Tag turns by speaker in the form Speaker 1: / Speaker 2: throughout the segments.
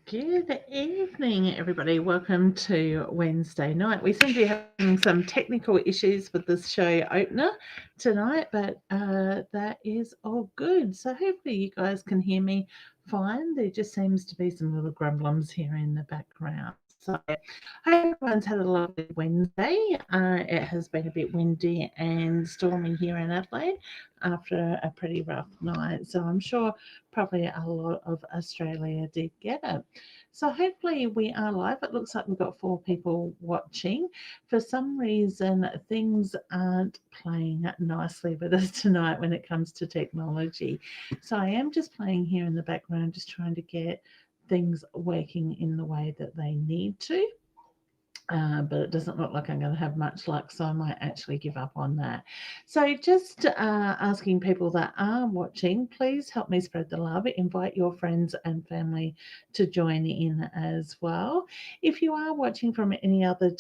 Speaker 1: Good evening, everybody. Welcome to Wednesday night. We seem to be having some technical issues with this show opener tonight, but that is all good. So hopefully you guys can hear me fine. There just seems to be some little grumblings here in the background. So I hope everyone's had a lovely Wednesday. It has been a bit windy and stormy here in Adelaide after a pretty rough night. So I'm sure probably a lot of Australia did get it. So hopefully we are live. It looks like we've got 4 people watching. For some reason, things aren't playing nicely with us tonight when it comes to technology. So I am just playing here in the background, just trying to get things working in the way that they need to. But it doesn't look like I'm going to have much luck, so I might actually give up on that. So, just asking people that are watching, please help me spread the love. Invite your friends and family to join in as well. If you are watching from any other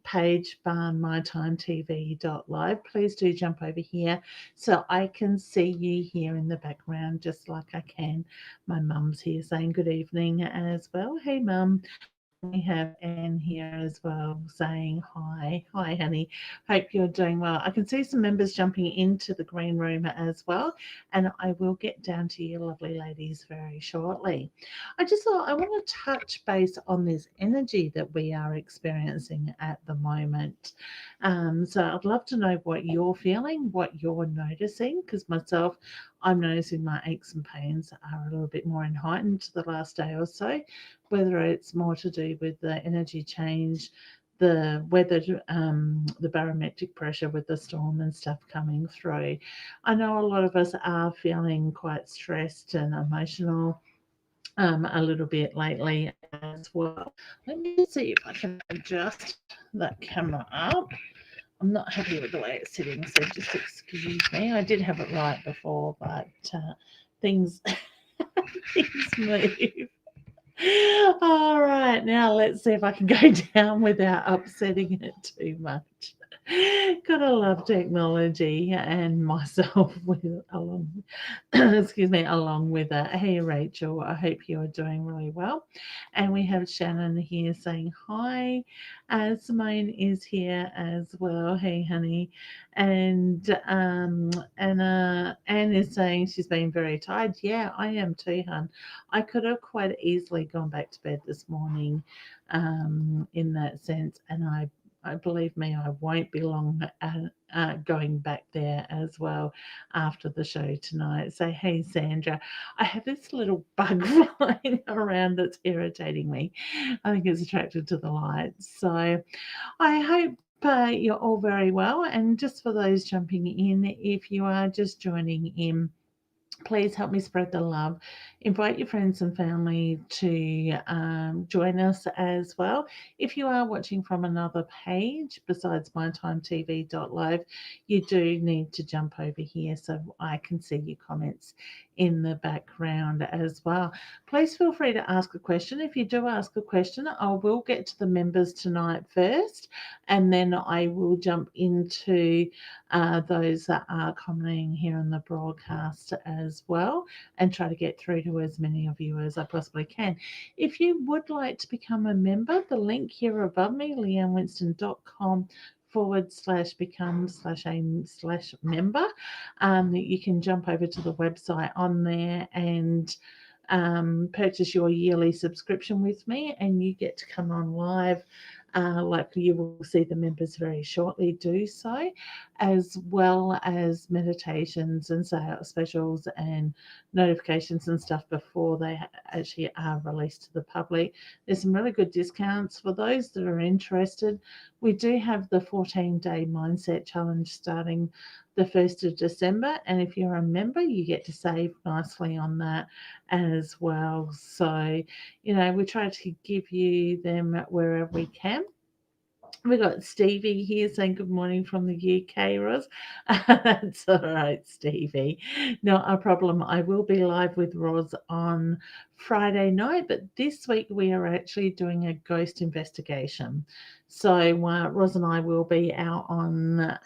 Speaker 1: page bar mytimetv.live, please do jump over here so I can see you here in the background just like I can. My mum's here saying good evening as well. Hey mum. And we have Anne here as well saying hi. Hi, honey. Hope you're doing well. I can see some members jumping into the green room as well, and I will get down to you lovely ladies very shortly. I just thought I want to touch base on this energy that we are experiencing at the moment. So I'd love to know what you're feeling, what you're noticing, because myself, I'm noticing my aches and pains are a little bit more heightened the last day or so, whether it's more to do with the energy change, the weather, the barometric pressure with the storm and stuff coming through. I know a lot of us are feeling quite stressed and emotional a little bit lately as well. Let me just see if I can adjust that camera up. I'm not happy with the way it's sitting, so just excuse me. I did have it right before, but things things move. All right, now let's see if I can go down without upsetting it too much. Gotta love technology and myself with along excuse me, along with it. Hey Rachel, I hope you are doing really well. And we have Shannon here saying hi. Simone is here as well. Hey honey. And Anne is saying she's been very tired. Yeah, I am too, hun. I could have quite easily gone back to bed this morning in that sense, and I believe me, I won't be long going back there as well after the show tonight. So, hey, Sandra, I have this little bug flying around that's irritating me. I think it's attracted to the lights. So, I hope you're all very well. And just for those jumping in, if you are just joining in, please help me spread the love. Invite your friends and family to join us as well. If you are watching from another page besides mytimetv.live, you do need to jump over here so I can see your comments in the background as well. Please feel free to ask a question. If you do ask a question, I will get to the members tonight first, and then I will jump into those that are commenting here on the broadcast as well and try to get through to as many of you as I possibly can. If you would like to become a member, the link here above me, leannewinston.com/become/aim/member, you can jump over to the website on there and purchase your yearly subscription with me, and you get to come on live. Like you will see the members very shortly do so, as well as meditations and sales specials and notifications and stuff before they actually are released to the public. There's some really good discounts for those that are interested. We do have the 14-day mindset challenge starting the 1st of December, and if you're a member, you get to save nicely on that as well. So, we try to give you them wherever we can. We got Stevie here saying good morning from the UK, Roz. That's all right, Stevie. Not a problem. I will be live with Roz on Friday night, but this week we are actually doing a ghost investigation. So Roz and I will be out on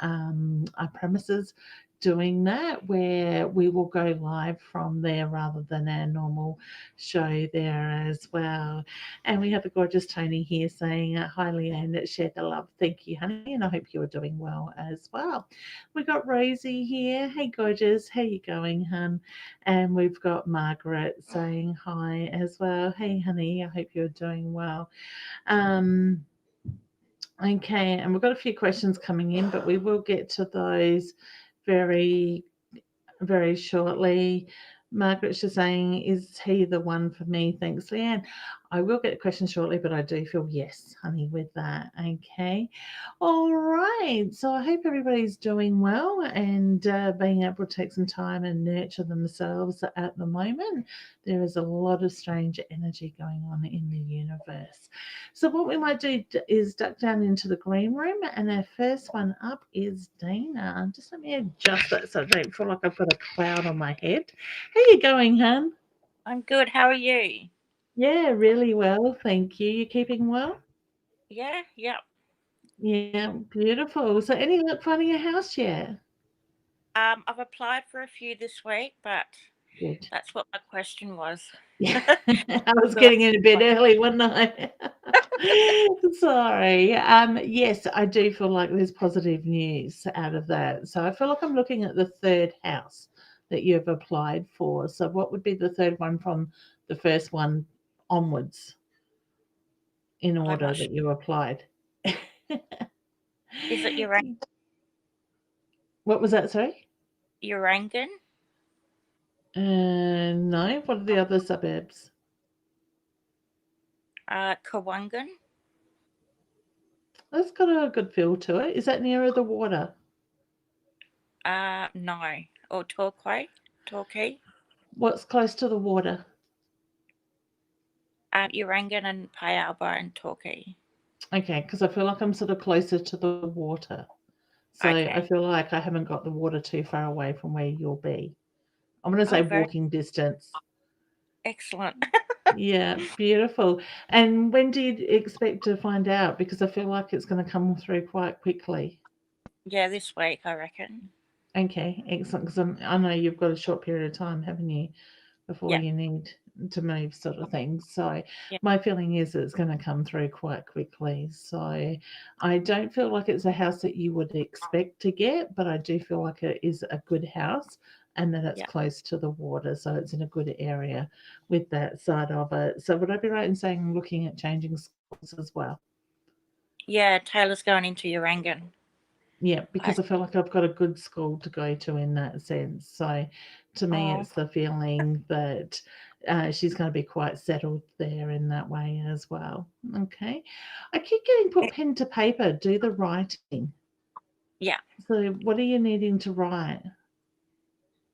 Speaker 1: our premises doing that where we will go live from there rather than our normal show there as well. And we have a gorgeous Tony here saying, "Hi, Leanne, share the love. Thank you, honey, and I hope you are doing well as well." We got Rosie here. Hey, gorgeous. How you going, hun? And we've got Margaret saying hi as well. Hey, honey, I hope you're doing well. Um, okay, and we've got a few questions coming in, but we will get to those very very shortly. Margaret's just saying, "Is he the one for me?" Thanks, Leanne. I will get a question shortly, but I do feel yes, honey, with that. Okay. All right. So I hope everybody's doing well and being able to take some time and nurture themselves at the moment. There is a lot of strange energy going on in the universe. So what we might do is duck down into the green room, and our first one up is Dana. Just let me adjust that so I don't feel like I've got a cloud on my head. How you going, hun?
Speaker 2: I'm good. How are you?
Speaker 1: Yeah, really well, thank you. You keeping well?
Speaker 2: Yeah, yep.
Speaker 1: Yeah, beautiful. So any luck finding a house yet?
Speaker 2: I've applied for a few this week, but
Speaker 1: Good.
Speaker 2: that's what my question was.
Speaker 1: Yeah, I was
Speaker 2: So,
Speaker 1: getting in a bit early, wasn't I? Sorry. Yes, I do feel like there's positive news out of that. So I feel like I'm looking at the third house that you've applied for. So what would be the third one from the first one onwards in
Speaker 2: I'm
Speaker 1: order
Speaker 2: not sure.
Speaker 1: that you applied?
Speaker 2: Is it
Speaker 1: What was that, sorry?
Speaker 2: Urangan?
Speaker 1: No. What are the other suburbs?
Speaker 2: Kawangan?
Speaker 1: That's got a good feel to it. Is that nearer the water?
Speaker 2: No. Or Torquay? Torquay?
Speaker 1: What's close to the water?
Speaker 2: Urangan and Payalba and Torquay.
Speaker 1: Okay, because I feel like I'm sort of closer to the water. So I
Speaker 2: Okay.
Speaker 1: feel like I haven't got the water too far away from where you'll be. I'm going to say
Speaker 2: Oh, very
Speaker 1: walking distance.
Speaker 2: excellent.
Speaker 1: Yeah, beautiful. And when do you expect to find out? Because I feel like it's going to come through quite quickly.
Speaker 2: Yeah, this week, I reckon.
Speaker 1: Okay, excellent. Because I know you've got a short period of time, haven't you, before
Speaker 2: Yeah,
Speaker 1: you need to move, sort of thing. So
Speaker 2: yeah,
Speaker 1: my feeling is that it's going to come through quite quickly. So I don't feel like it's a house that you would expect to get, but I do feel like it is a good house and that it's
Speaker 2: yeah.
Speaker 1: close to the water, so it's in a good area with that side of it. So would I be right in saying looking at changing schools as well?
Speaker 2: Yeah, Taylor's going into Urangan.
Speaker 1: Yeah,
Speaker 2: I,
Speaker 1: because I feel like I've got a good school to go to in that sense. So to me,
Speaker 2: oh,
Speaker 1: it's the feeling that she's going to be quite settled there in that way as well. Okay. I keep getting put pen to paper, do the writing.
Speaker 2: yeah.
Speaker 1: So what are you needing to write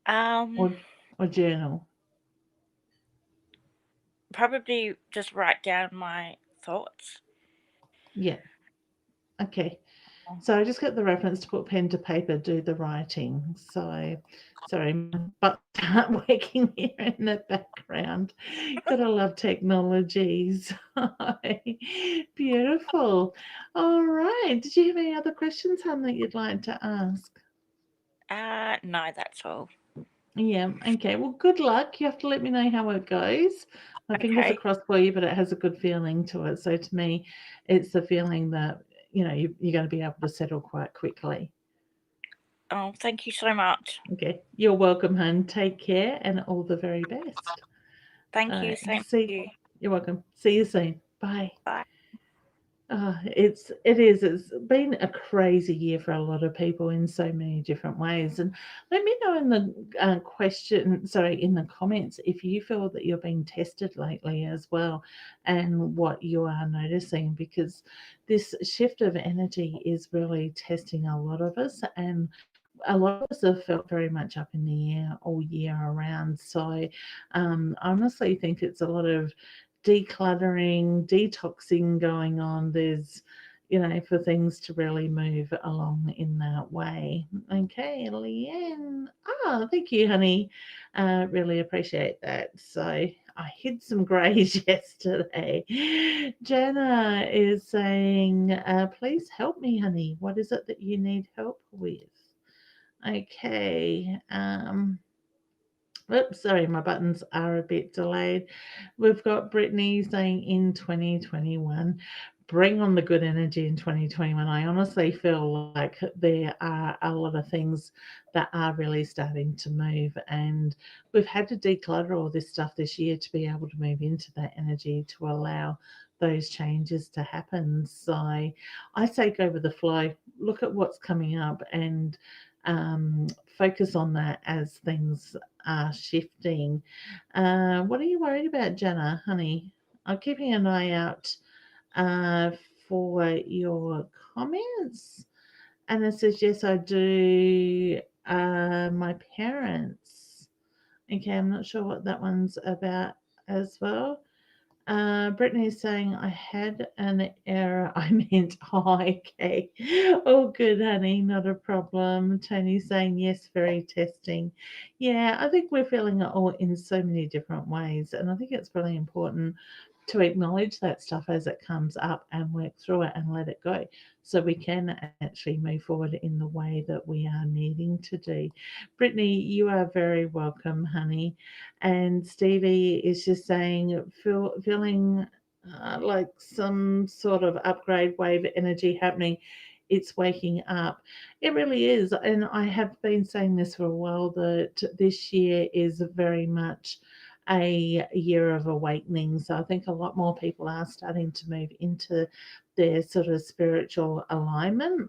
Speaker 2: Um,
Speaker 1: or journal?
Speaker 2: Probably just write down my thoughts.
Speaker 1: Yeah. Okay. So I just got the reference to put pen to paper, do the writing. So, sorry, my butt start working here in the background. Gotta love technologies. Beautiful. All right. Did you have any other questions, hon, that you'd like to ask?
Speaker 2: No, that's all.
Speaker 1: Yeah. Okay. Well, good luck. You have to let me know how it goes. My fingers are
Speaker 2: Okay.
Speaker 1: crossed for you, but it has a good feeling to it. So to me, it's the feeling that you're going to be able to settle quite quickly.
Speaker 2: Oh, thank you so much.
Speaker 1: Okay, you're welcome, hun. Take care and all the very best. All
Speaker 2: Thank you.
Speaker 1: right,
Speaker 2: Same
Speaker 1: see.
Speaker 2: to you.
Speaker 1: You're welcome. See you soon. Bye.
Speaker 2: Bye.
Speaker 1: It's been a crazy year for a lot of people in so many different ways. And let me know in the in the comments if you feel that you're being tested lately as well, and what you are noticing, because this shift of energy is really testing a lot of us, and a lot of us have felt very much up in the air all year around. So, I honestly think it's a lot of decluttering, detoxing going on. There's, for things to really move along in that way. Okay, Leanne. Thank you, honey. Really appreciate that. So, I hid some greys yesterday. Jana is saying, please help me, honey. What is it that you need help with? Okay. Oops, sorry, my buttons are a bit delayed. We've got Brittany saying in 2021, bring on the good energy in 2021. I honestly feel like there are a lot of things that are really starting to move, and we've had to declutter all this stuff this year to be able to move into that energy to allow those changes to happen. So I say go with the flow, look at what's coming up, and um, focus on that as things are shifting. What are you worried about, Jana, honey? I'm keeping an eye out uh, for your comments. And it says, yes, I do. My parents. Okay, I'm not sure what that one's about as well. Brittany is saying, I had an error. I meant hi, okay. Oh, good, honey, not a problem. Tony's saying, yes, very testing. Yeah, I think we're feeling it all in so many different ways. And I think it's really important to acknowledge that stuff as it comes up and work through it and let it go so we can actually move forward in the way that we are needing to do. Brittany, you are very welcome, honey. And Stevie is just saying, feeling like some sort of upgrade wave energy happening. It's waking up. It really is. And I have been saying this for a while that this year is very much a year of awakening. So I think a lot more people are starting to move into their sort of spiritual alignment.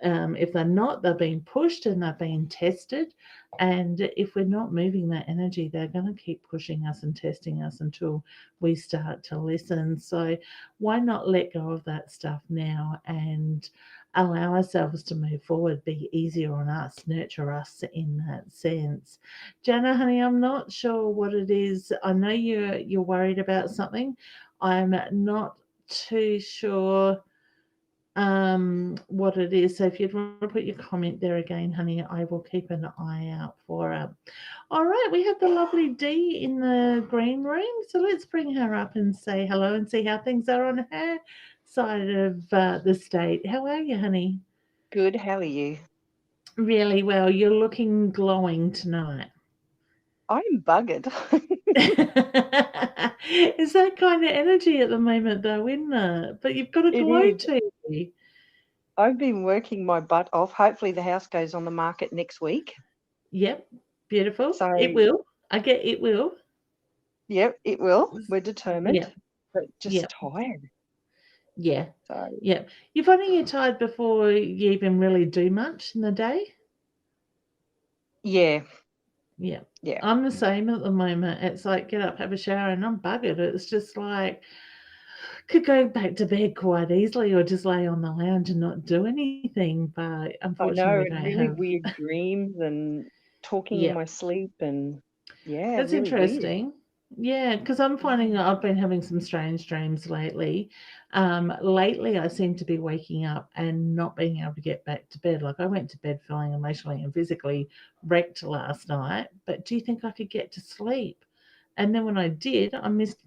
Speaker 1: If they're not, they're being pushed and they're being tested. And if we're not moving that energy, they're going to keep pushing us and testing us until we start to listen. So, why not let go of that stuff now and allow ourselves to move forward, be easier on us, nurture us in that sense? Jana, honey, I'm not sure what it is. I know you're worried about something. I'm not too sure what it is. So if you'd want to put your comment there again, honey, I will keep an eye out for it. All right, we have the lovely Dee in the green room. So let's bring her up and say hello and see how things are on her side of the state. How are you, honey?
Speaker 3: Good, how are you?
Speaker 1: Really well. You're looking glowing tonight.
Speaker 3: I'm buggered.
Speaker 1: It's that kind of energy at the moment, though, isn't it? But you've got a
Speaker 3: It
Speaker 1: glow
Speaker 3: is.
Speaker 1: to you.
Speaker 3: I've been working my butt off. Hopefully, the house goes on the market next week.
Speaker 1: Yep, beautiful.
Speaker 3: So,
Speaker 1: It will. I get it will.
Speaker 3: yep, it will. We're determined,
Speaker 1: Yep,
Speaker 3: but just
Speaker 1: yep,
Speaker 3: tired.
Speaker 1: yeah,
Speaker 3: So,
Speaker 1: yep. You're finding you're tired before you even really do much in the day?
Speaker 3: yeah,
Speaker 1: Yeah.
Speaker 3: yeah.
Speaker 1: I'm the same at the moment. It's like get up, have a shower, and I'm buggered. It's just like could go back to bed quite easily or just lay on the lounge and not do anything. But
Speaker 3: I
Speaker 1: unfortunately, we
Speaker 3: know,
Speaker 1: don't
Speaker 3: and really
Speaker 1: have.
Speaker 3: weird dreams and talking in
Speaker 1: Yeah.
Speaker 3: my sleep, and yeah,
Speaker 1: That's
Speaker 3: really weird.
Speaker 1: interesting. Yeah, because I'm finding that I've been having some strange dreams lately. Lately, I seem to be waking up and not being able to get back to bed. Like I went to bed feeling emotionally and physically wrecked last night. But do you think I could get to sleep? And then when I did, I missed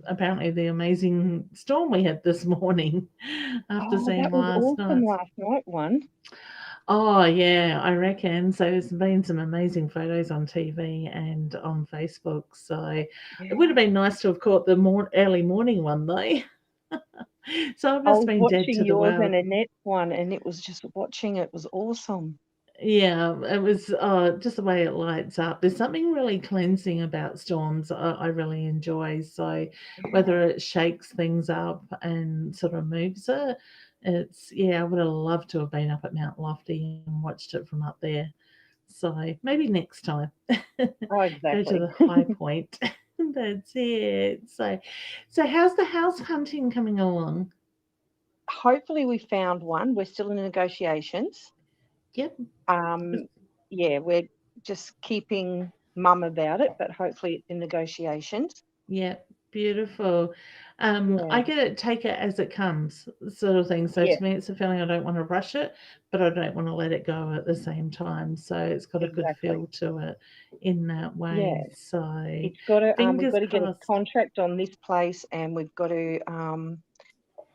Speaker 1: apparently the amazing storm we had this morning after
Speaker 3: Oh,
Speaker 1: seeing
Speaker 3: that was
Speaker 1: last
Speaker 3: awesome
Speaker 1: night's.
Speaker 3: last night one.
Speaker 1: Oh, yeah, I reckon. So there's been some amazing photos on TV and on Facebook. So it would have
Speaker 3: Yeah.
Speaker 1: been nice to have caught the early morning one though. So I
Speaker 3: I
Speaker 1: must have
Speaker 3: was
Speaker 1: been dead to
Speaker 3: watching
Speaker 1: the
Speaker 3: yours and
Speaker 1: world.
Speaker 3: Annette's one, and it was just watching it was awesome.
Speaker 1: Yeah, it was just the way it lights up. There's something really cleansing about storms I really enjoy. So
Speaker 3: Yeah.
Speaker 1: whether it shakes things up and sort of moves it, yeah, I would have loved to have been up at Mount Lofty and watched it from up there. So maybe next time
Speaker 3: Oh,
Speaker 1: go to
Speaker 3: exactly.
Speaker 1: the high point. That's it. So how's the house hunting coming along?
Speaker 3: Hopefully we found one. We're still in negotiations.
Speaker 1: Yep.
Speaker 3: Um, yeah, we're just keeping mum about it, but hopefully it's in negotiations.
Speaker 1: Yeah, beautiful.
Speaker 3: Yeah,
Speaker 1: I get it, take it as it comes, sort of thing. So
Speaker 3: yeah,
Speaker 1: to me, it's a feeling I don't want to rush it, but I don't want to let it go at the same time. So it's got a good
Speaker 3: exactly.
Speaker 1: feel to it in that
Speaker 3: Yeah,
Speaker 1: way. So
Speaker 3: it's got to. We've
Speaker 1: fingers
Speaker 3: got to get a
Speaker 1: crossed.
Speaker 3: contract on this place, and we've got to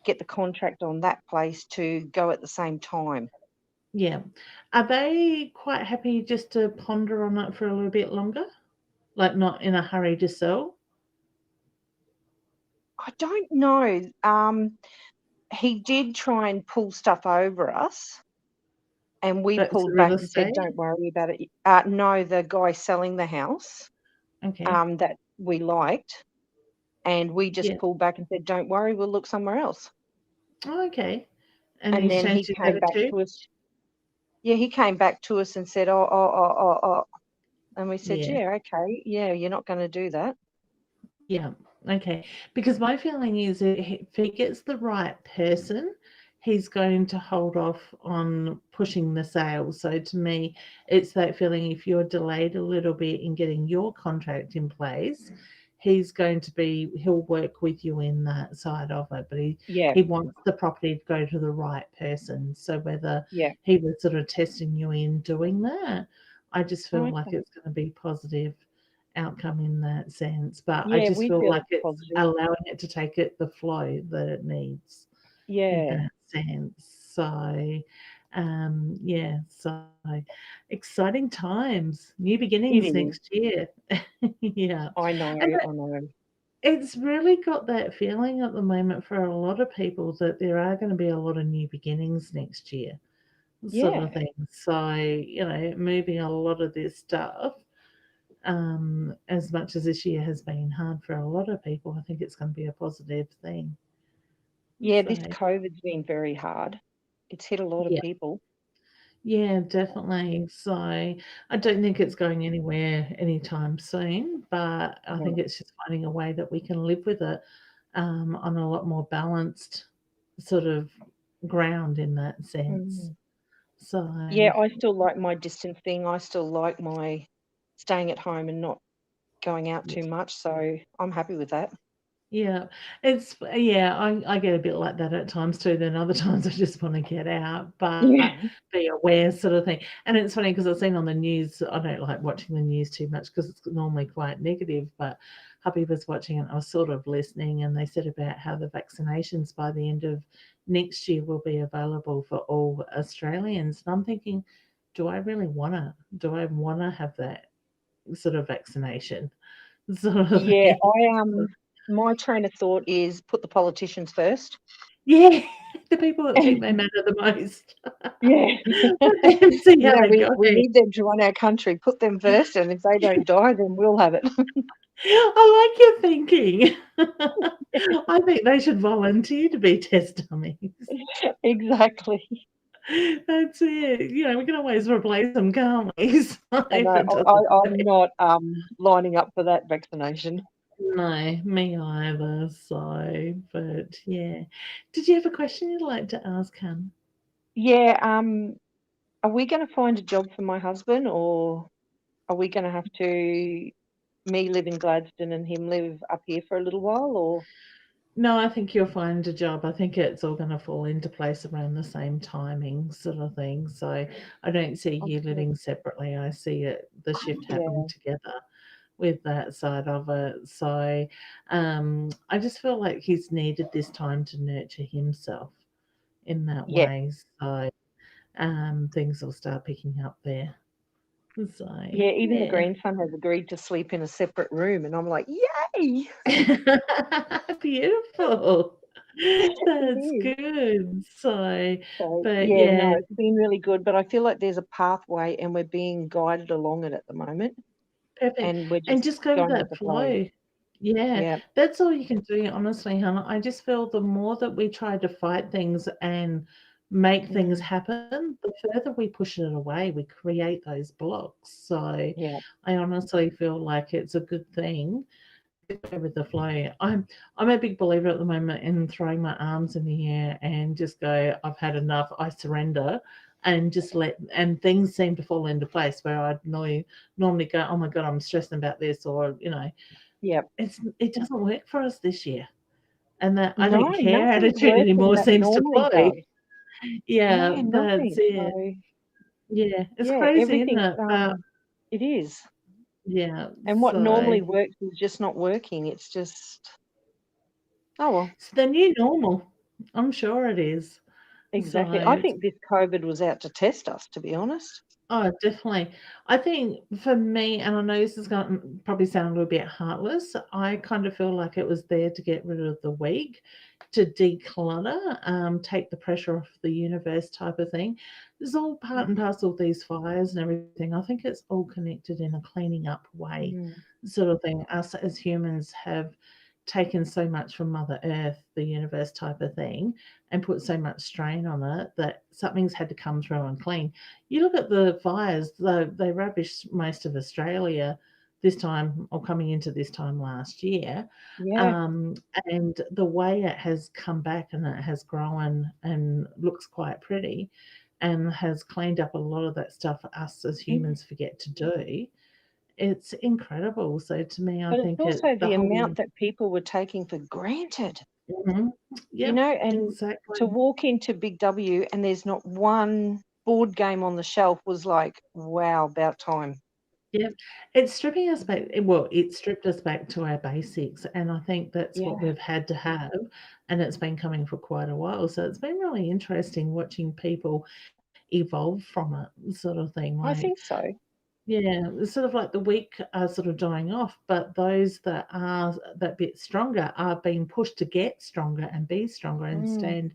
Speaker 3: get the contract on that place to go at the same time.
Speaker 1: Yeah. Are they quite happy just to ponder on it for a little bit longer? Like not in a hurry to sell?
Speaker 3: I don't know. He did try and pull stuff over us, and we
Speaker 1: That's
Speaker 3: pulled
Speaker 1: real
Speaker 3: back and said,
Speaker 1: estate?
Speaker 3: "Don't worry about it." No, the guy selling the house
Speaker 1: Okay.
Speaker 3: that we liked, and we just
Speaker 1: Yeah.
Speaker 3: pulled back and said, "Don't worry, we'll look somewhere else."
Speaker 1: Oh, okay. And
Speaker 3: And
Speaker 1: he's
Speaker 3: then he
Speaker 1: changed his
Speaker 3: came back
Speaker 1: attitude?
Speaker 3: to us. Yeah, he came back to us and said, "Oh, oh, oh, oh, oh," and we said,
Speaker 1: Yeah.
Speaker 3: "Yeah, okay, yeah, you're not going to do that."
Speaker 1: Yeah. Okay. Because my feeling is if he gets the right person, he's going to hold off on pushing the sale. So to me, it's that feeling if you're delayed a little bit in getting your contract in place, he'll work with you in that side of it. But
Speaker 3: Yeah,
Speaker 1: he wants the property to go to the right person. So whether
Speaker 3: yeah,
Speaker 1: he was sort of testing you in doing that, I just feel like
Speaker 3: okay,
Speaker 1: it's going to be positive outcome in that sense. But I
Speaker 3: yeah,
Speaker 1: just
Speaker 3: we
Speaker 1: feel
Speaker 3: feel
Speaker 1: like
Speaker 3: it's
Speaker 1: it's
Speaker 3: positive.
Speaker 1: allowing it to take it the flow that it needs in
Speaker 3: Yeah,
Speaker 1: that sense. So, yeah, so exciting times, new
Speaker 3: it
Speaker 1: beginnings
Speaker 3: is.
Speaker 1: next year. Yeah.
Speaker 3: I know,
Speaker 1: And
Speaker 3: I know.
Speaker 1: it's really got that feeling at the moment for a lot of people that there are going to be a lot of new beginnings next year, sort
Speaker 3: Yeah,
Speaker 1: of thing. So, moving a lot of this stuff as much as this year has been hard for a lot of people, I think it's going to be a positive thing.
Speaker 3: yeah.
Speaker 1: So,
Speaker 3: This COVID's been very hard. It's hit a lot of
Speaker 1: yeah,
Speaker 3: people.
Speaker 1: yeah, definitely. So, I don't think it's going anywhere anytime soon, but I think
Speaker 3: No.
Speaker 1: it's just finding a way that we can live with it on a lot more balanced sort of ground in that sense.
Speaker 3: Mm.
Speaker 1: So,
Speaker 3: Yeah, I still like my distance thing. I still like my staying at home and not going out too much. So I'm happy with that.
Speaker 1: yeah, I get a bit like that at times too, then other times I just wanna get out, but
Speaker 3: Yeah.
Speaker 1: be aware sort of thing, and it's funny because 'cause I've seen on the news I don't like watching the news too much because it's normally quite negative, but hubby was watching it, and I was sort of listening, and they said about how the vaccinations by the end of next year will be available for all Australians, and I'm thinking, "Do I really wanna? Do I wanna have that sort of vaccination?" Sort of
Speaker 3: Yeah,
Speaker 1: thing.
Speaker 3: my train of thought is put the politicians first.
Speaker 1: Yeah, the people that think they matter the most.
Speaker 3: Yeah.
Speaker 1: Let them see
Speaker 3: You
Speaker 1: how
Speaker 3: know,
Speaker 1: they go.
Speaker 3: we need them to run our country. Put them first, and if they don't die, then we'll have it.
Speaker 1: I like your thinking. I think they should volunteer to be test dummies.
Speaker 3: Exactly.
Speaker 1: That's it. We can always replace them, can't we? So
Speaker 3: I
Speaker 1: if
Speaker 3: know.
Speaker 1: it doesn't
Speaker 3: I'm
Speaker 1: work.
Speaker 3: not lining up for that vaccination.
Speaker 1: No, me either. So, but yeah. Did you have a question you'd like to ask, Han?
Speaker 3: Yeah. Are we going to find a job for my husband, or are we going to have to me live in Gladstone and him live up here for a little while? Or
Speaker 1: No, I think you'll find a job. I think it's all gonna fall into place around the same timing sort of thing. So I don't see you
Speaker 3: okay,
Speaker 1: living separately. I see the shift happening
Speaker 3: yeah,
Speaker 1: together with that side of it. So I just feel like he's needed this time to nurture himself in that
Speaker 3: yeah,
Speaker 1: way. So things will start picking up there. So
Speaker 3: yeah. Even the
Speaker 1: yeah.
Speaker 3: grandson has agreed to sleep in a separate room, and I'm like, yay!
Speaker 1: Beautiful.
Speaker 3: It
Speaker 1: That's
Speaker 3: is.
Speaker 1: good. So,
Speaker 3: So
Speaker 1: but
Speaker 3: yeah, no,
Speaker 1: yeah,
Speaker 3: it's been really good. But I feel like there's a pathway, and we're being guided along it at the moment,
Speaker 1: perfect.
Speaker 3: and we're
Speaker 1: And
Speaker 3: just
Speaker 1: just go with
Speaker 3: going with
Speaker 1: that
Speaker 3: the flow.
Speaker 1: flow. Yeah,
Speaker 3: Yeah,
Speaker 1: that's all you can do, honestly, Hannah. I just feel the more that we try to fight things and make things
Speaker 3: mm,
Speaker 1: happen, the further we push it away, we create those blocks. So
Speaker 3: yeah,
Speaker 1: I honestly feel like it's a good thing to go with the flow. I'm a big believer at the moment in throwing my arms in the air and just go, I've had enough, I surrender, and just and things seem to fall into place where I'd normally go, oh my God, I'm stressing about this, or
Speaker 3: yeah.
Speaker 1: it doesn't work for us this year. And that I
Speaker 3: No,
Speaker 1: don't care
Speaker 3: nothing's
Speaker 1: attitude
Speaker 3: working
Speaker 1: anymore
Speaker 3: that
Speaker 1: seems to
Speaker 3: normally
Speaker 1: flow.
Speaker 3: does.
Speaker 1: Yeah,
Speaker 3: Yeah,
Speaker 1: that's
Speaker 3: nothing.
Speaker 1: it.
Speaker 3: So
Speaker 1: Yeah, it's
Speaker 3: yeah,
Speaker 1: crazy, isn't
Speaker 3: everything's
Speaker 1: it? But
Speaker 3: it is.
Speaker 1: yeah,
Speaker 3: And what
Speaker 1: so
Speaker 3: normally works is just not working. It's just oh well.
Speaker 1: it's the new normal. I'm sure it is.
Speaker 3: Exactly. I
Speaker 1: So
Speaker 3: think this COVID was out to test us, to be honest.
Speaker 1: oh, definitely. I think for me, and I know this is going to probably sound a little bit heartless, I kind of feel like it was there to get rid of the weak, to declutter, take the pressure off the universe type of thing. It's all part and parcel of these fires and everything. I think it's all connected in a cleaning up way,
Speaker 3: Mm.
Speaker 1: sort of thing. Us as humans have taken so much from Mother Earth, the universe type of thing, and put so much strain on it that something's had to come through and clean. You look at the fires, they ravished most of Australia this time or coming into this time last year.
Speaker 3: Yeah.
Speaker 1: Um, and the way it has come back and it has grown and looks quite pretty and has cleaned up a lot of that stuff us as humans forget to do. It's incredible. So to me, I
Speaker 3: But it's
Speaker 1: think
Speaker 3: also
Speaker 1: the
Speaker 3: the
Speaker 1: whole
Speaker 3: amount that people were taking for granted,
Speaker 1: Mhm.
Speaker 3: you
Speaker 1: Yep,
Speaker 3: know, and
Speaker 1: exactly.
Speaker 3: to walk into Big W and there's not one board game on the shelf was like, wow, about time.
Speaker 1: Yep. It's stripping us back well, it stripped us back to our basics, and I think that's what
Speaker 3: Yeah,
Speaker 1: we've had to have, and it's been coming for quite a while, so it's been really interesting watching people evolve from it sort of thing,
Speaker 3: I
Speaker 1: like
Speaker 3: think so.
Speaker 1: yeah, it's sort of like the weak are sort of dying off, but those that are that bit stronger are being pushed to get stronger and be stronger and
Speaker 3: Mm,
Speaker 1: stand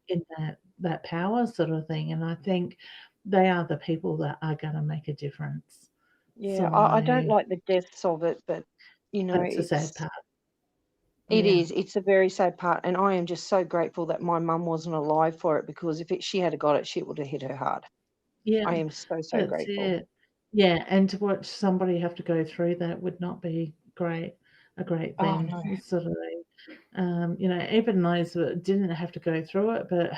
Speaker 1: in that power sort of thing, and I think they are the people that are gonna make a difference.
Speaker 3: yeah, I don't
Speaker 1: So
Speaker 3: like the depths of it, but you know,
Speaker 1: that's the sad part.
Speaker 3: it
Speaker 1: Yeah.
Speaker 3: is. It's a very sad part, and I am just so grateful that my mum wasn't alive for it because if she had got it, she would have hit her hard.
Speaker 1: Yeah,
Speaker 3: I am so
Speaker 1: that's
Speaker 3: grateful.
Speaker 1: it. Yeah, and to watch somebody have to go through that would not be a great
Speaker 3: Oh
Speaker 1: thing,
Speaker 3: no.
Speaker 1: sort of even those that didn't have to go through it, but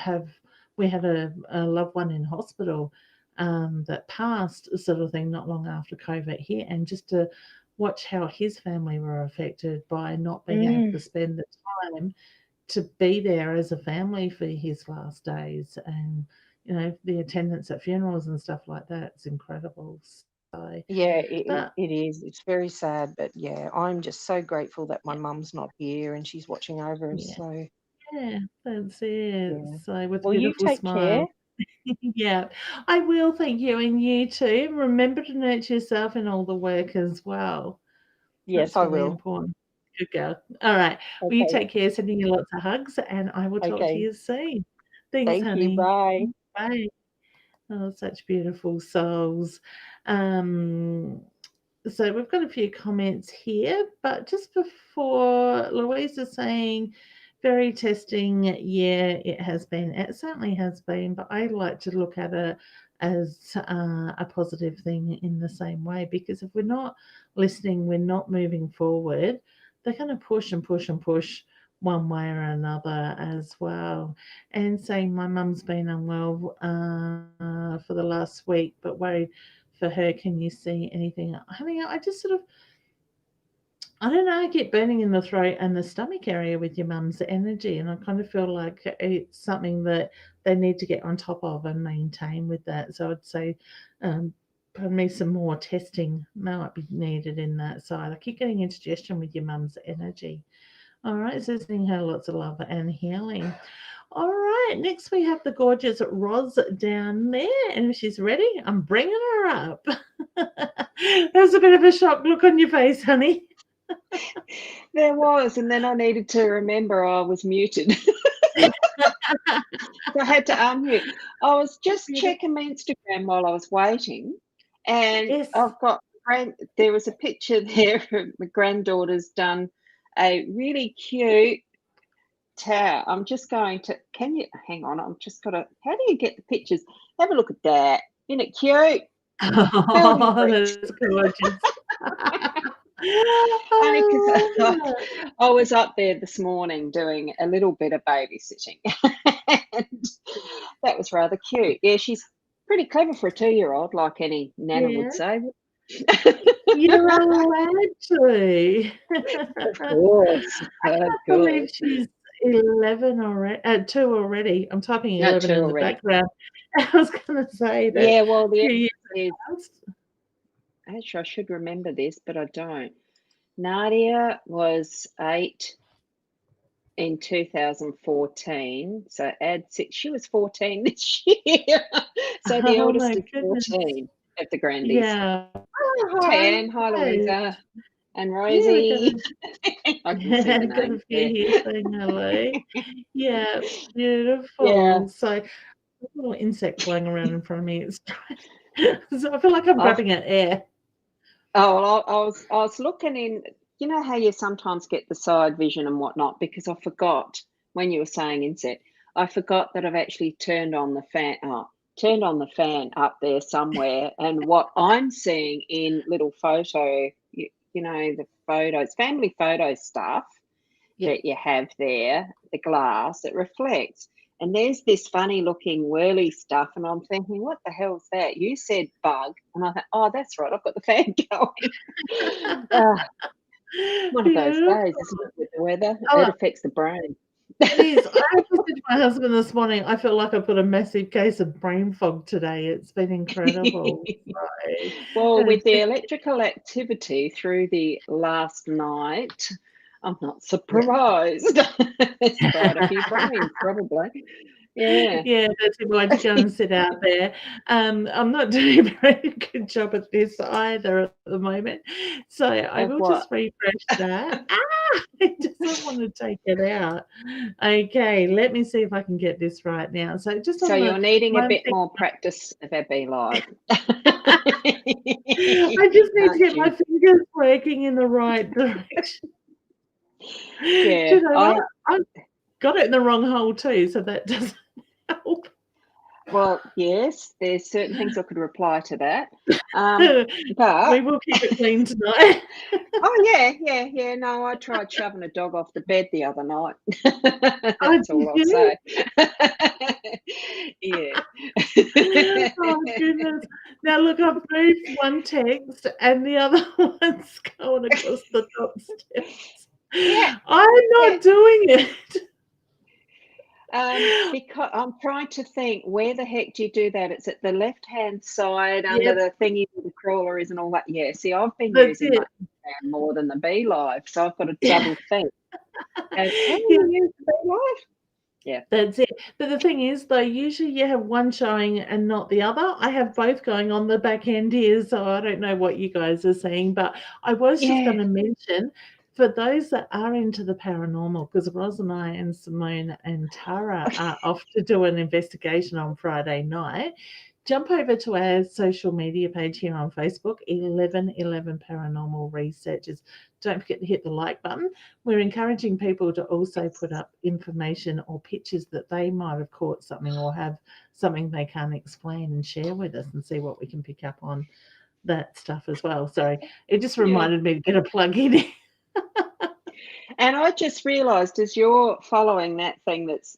Speaker 1: we had a loved one in hospital that passed, sort of thing, not long after COVID hit, and just to watch how his family were affected by not being able
Speaker 3: Mm,
Speaker 1: to spend the time to be there as a family for his last days, and the attendance at funerals and stuff like that is incredible. So
Speaker 3: yeah,
Speaker 1: but
Speaker 3: it is. It's very sad, but yeah, I'm just so grateful that my mum's not here and she's watching over us.
Speaker 1: yeah,
Speaker 3: So
Speaker 1: yeah, that's it.
Speaker 3: yeah.
Speaker 1: So with a
Speaker 3: Well, you
Speaker 1: beautiful
Speaker 3: take care.
Speaker 1: smile. Yeah, I will. Thank you, and you too. Remember to nurture yourself in all the work as well.
Speaker 3: Yes,
Speaker 1: That's
Speaker 3: I
Speaker 1: really
Speaker 3: will.
Speaker 1: important. Good girl. All right. Well, you
Speaker 3: Okay.
Speaker 1: take care. Sending you lots of hugs, and I will talk to
Speaker 3: Okay.
Speaker 1: you soon. Thanks,
Speaker 3: Thank you.
Speaker 1: honey.
Speaker 3: Bye.
Speaker 1: Bye. Oh, such beautiful souls. Um, so we've got a few comments here, but just before, Louise is saying, very testing. Yeah, it has been. It certainly has been, but I like to look at it as a positive thing in the same way, because if we're not listening, we're not moving forward, they're going to push and push and push one way or another as well. And saying my mum's been unwell for the last week, but worried for her. Can you see anything? Honey, I just sort of, I don't know, I get burning in the throat and the stomach area with your mum's energy, and I kind of feel like it's something that they need to get on top of and maintain with that. So I'd say, pardon me, some more testing might be needed in that side. I keep getting indigestion with your mum's energy. All right, so sending her lots of love and healing. All right, next we have the gorgeous Roz down there, and if she's ready, I'm bringing her up. There's a bit of a shocked look on your face, honey.
Speaker 4: There was, and then I needed to remember I was muted. So I had to unmute. I was just checking my Instagram while I was waiting, and
Speaker 1: Yes.
Speaker 4: I've got there was a picture there of my granddaughter's done a really cute tower. I'm just going to, can you hang on? I'm just got to, how do you get the pictures? Have a look at that. Isn't it cute? Building
Speaker 1: Oh,
Speaker 4: bricks.
Speaker 1: that's gorgeous.
Speaker 4: Only
Speaker 1: I love
Speaker 4: because
Speaker 1: it.
Speaker 4: I was up there this morning doing a little bit of babysitting, and that was rather cute. Yeah, she's pretty clever for a 2-year-old, like any nana would
Speaker 1: Yeah,
Speaker 4: say.
Speaker 1: you're allowed to.
Speaker 4: Of course.
Speaker 1: I
Speaker 4: Of
Speaker 1: can't believe
Speaker 4: course.
Speaker 1: she's 11 already, 2 already. I'm typing
Speaker 4: No,
Speaker 1: 11
Speaker 4: two
Speaker 1: in the
Speaker 4: already.
Speaker 1: background. I was going to say that
Speaker 4: Yeah, well,
Speaker 1: a
Speaker 4: the
Speaker 1: few years
Speaker 4: is
Speaker 1: past.
Speaker 4: actually I should remember this, but I don't. Nadia was 8. in 2014. So add 6. She was 14 this year. So the
Speaker 1: Oh
Speaker 4: eldest
Speaker 1: my
Speaker 4: is
Speaker 1: goodness.
Speaker 4: 14 of the grandies.
Speaker 1: Yeah.
Speaker 4: Oh, hi,
Speaker 1: Time
Speaker 4: Anne. Hi,
Speaker 1: flies.
Speaker 4: Louisa. And
Speaker 1: Yeah, we got
Speaker 4: Rosie. I can see the
Speaker 1: got a
Speaker 4: names
Speaker 1: few
Speaker 4: there.
Speaker 1: here saying hello. Yeah, beautiful.
Speaker 4: Yeah.
Speaker 1: So a little insect flying around in front of me. It's so I feel like I'm
Speaker 4: I've
Speaker 1: grabbing at air.
Speaker 4: Oh, well, I was looking in. You know how you sometimes get the side vision and whatnot, because I forgot when you were saying insect. I forgot that I've actually turned on the fan. Turned on the fan up there somewhere, and what I'm seeing in little photo, you know, the photos, family photo stuff
Speaker 1: Yeah.
Speaker 4: that you have there, the glass, it reflects. And there's this funny looking whirly stuff, and I'm thinking, what the hell's that? You said bug, and I thought, oh, that's right, I've got the fan going. One of those
Speaker 1: Beautiful.
Speaker 4: days, isn't it, with the weather?
Speaker 1: Oh,
Speaker 4: It affects the brain.
Speaker 1: it is. I actually said to my husband this morning, I feel like I've got a massive case of brain fog today. It's been incredible. So,
Speaker 4: Well,
Speaker 1: and
Speaker 4: with
Speaker 1: it's
Speaker 4: the
Speaker 1: just,
Speaker 4: electrical activity through the last night, I'm not
Speaker 1: yeah.
Speaker 4: surprised. It's fried a few brains, probably. Yeah.
Speaker 1: Yeah, that's it. Why to go and sit out there. I'm not doing a very good job at this either at the moment. So I
Speaker 4: Of
Speaker 1: will
Speaker 4: what?
Speaker 1: just refresh that. It doesn't want to take it out. Okay, let me see if I can get this right now. So just
Speaker 4: So
Speaker 1: on the
Speaker 4: you're needing a
Speaker 1: one
Speaker 4: bit
Speaker 1: thing,
Speaker 4: more practice of Abby Live.
Speaker 1: I just need to
Speaker 4: Aren't
Speaker 1: get my
Speaker 4: you?
Speaker 1: fingers working in the right direction. Do
Speaker 4: Yeah.
Speaker 1: you know what? I've got it in the wrong hole too, so that doesn't help.
Speaker 4: Well, yes, there's certain things I could reply to that.
Speaker 1: We
Speaker 4: But
Speaker 1: will keep it clean tonight.
Speaker 4: yeah. No, I tried shoving a dog off the bed the other night.
Speaker 1: Oh,
Speaker 4: That's
Speaker 1: did
Speaker 4: all I'll
Speaker 1: you?
Speaker 4: say. Yeah.
Speaker 1: Oh goodness. Now look, I've moved one text and the other one's going across the top steps.
Speaker 4: Yeah.
Speaker 1: I'm
Speaker 4: Yeah.
Speaker 1: not doing it.
Speaker 4: Because I'm trying to think, where the heck do you do that? It's at the left-hand side under
Speaker 1: Yep,
Speaker 4: the thingy where the crawler is and all that. Yeah, see, I've been
Speaker 1: that's
Speaker 4: using my
Speaker 1: it.
Speaker 4: Instagram more than the Bee Live, so I've got to double think. How do
Speaker 1: Yeah,
Speaker 4: you use the Bee Live? Yeah.
Speaker 1: that's it. But the thing is, though, usually you have one showing and not the other. I have both going on the back end here, so I don't know what you guys are seeing. But I was just going
Speaker 4: Yeah.
Speaker 1: to mention for those that are into the paranormal, because Ros and I and Simone and Tara are off to do an investigation on Friday night. Jump over to our social media page here on Facebook, 1111 Paranormal Researchers. Don't forget to hit the like button. We're encouraging people to also put up information or pictures that they might have caught something or have something they can't explain and share with us and see what we can pick up on that stuff as well. Sorry, it just
Speaker 4: Yeah.
Speaker 1: reminded me to get a plug in.
Speaker 4: And I just realised as you're following that thing that's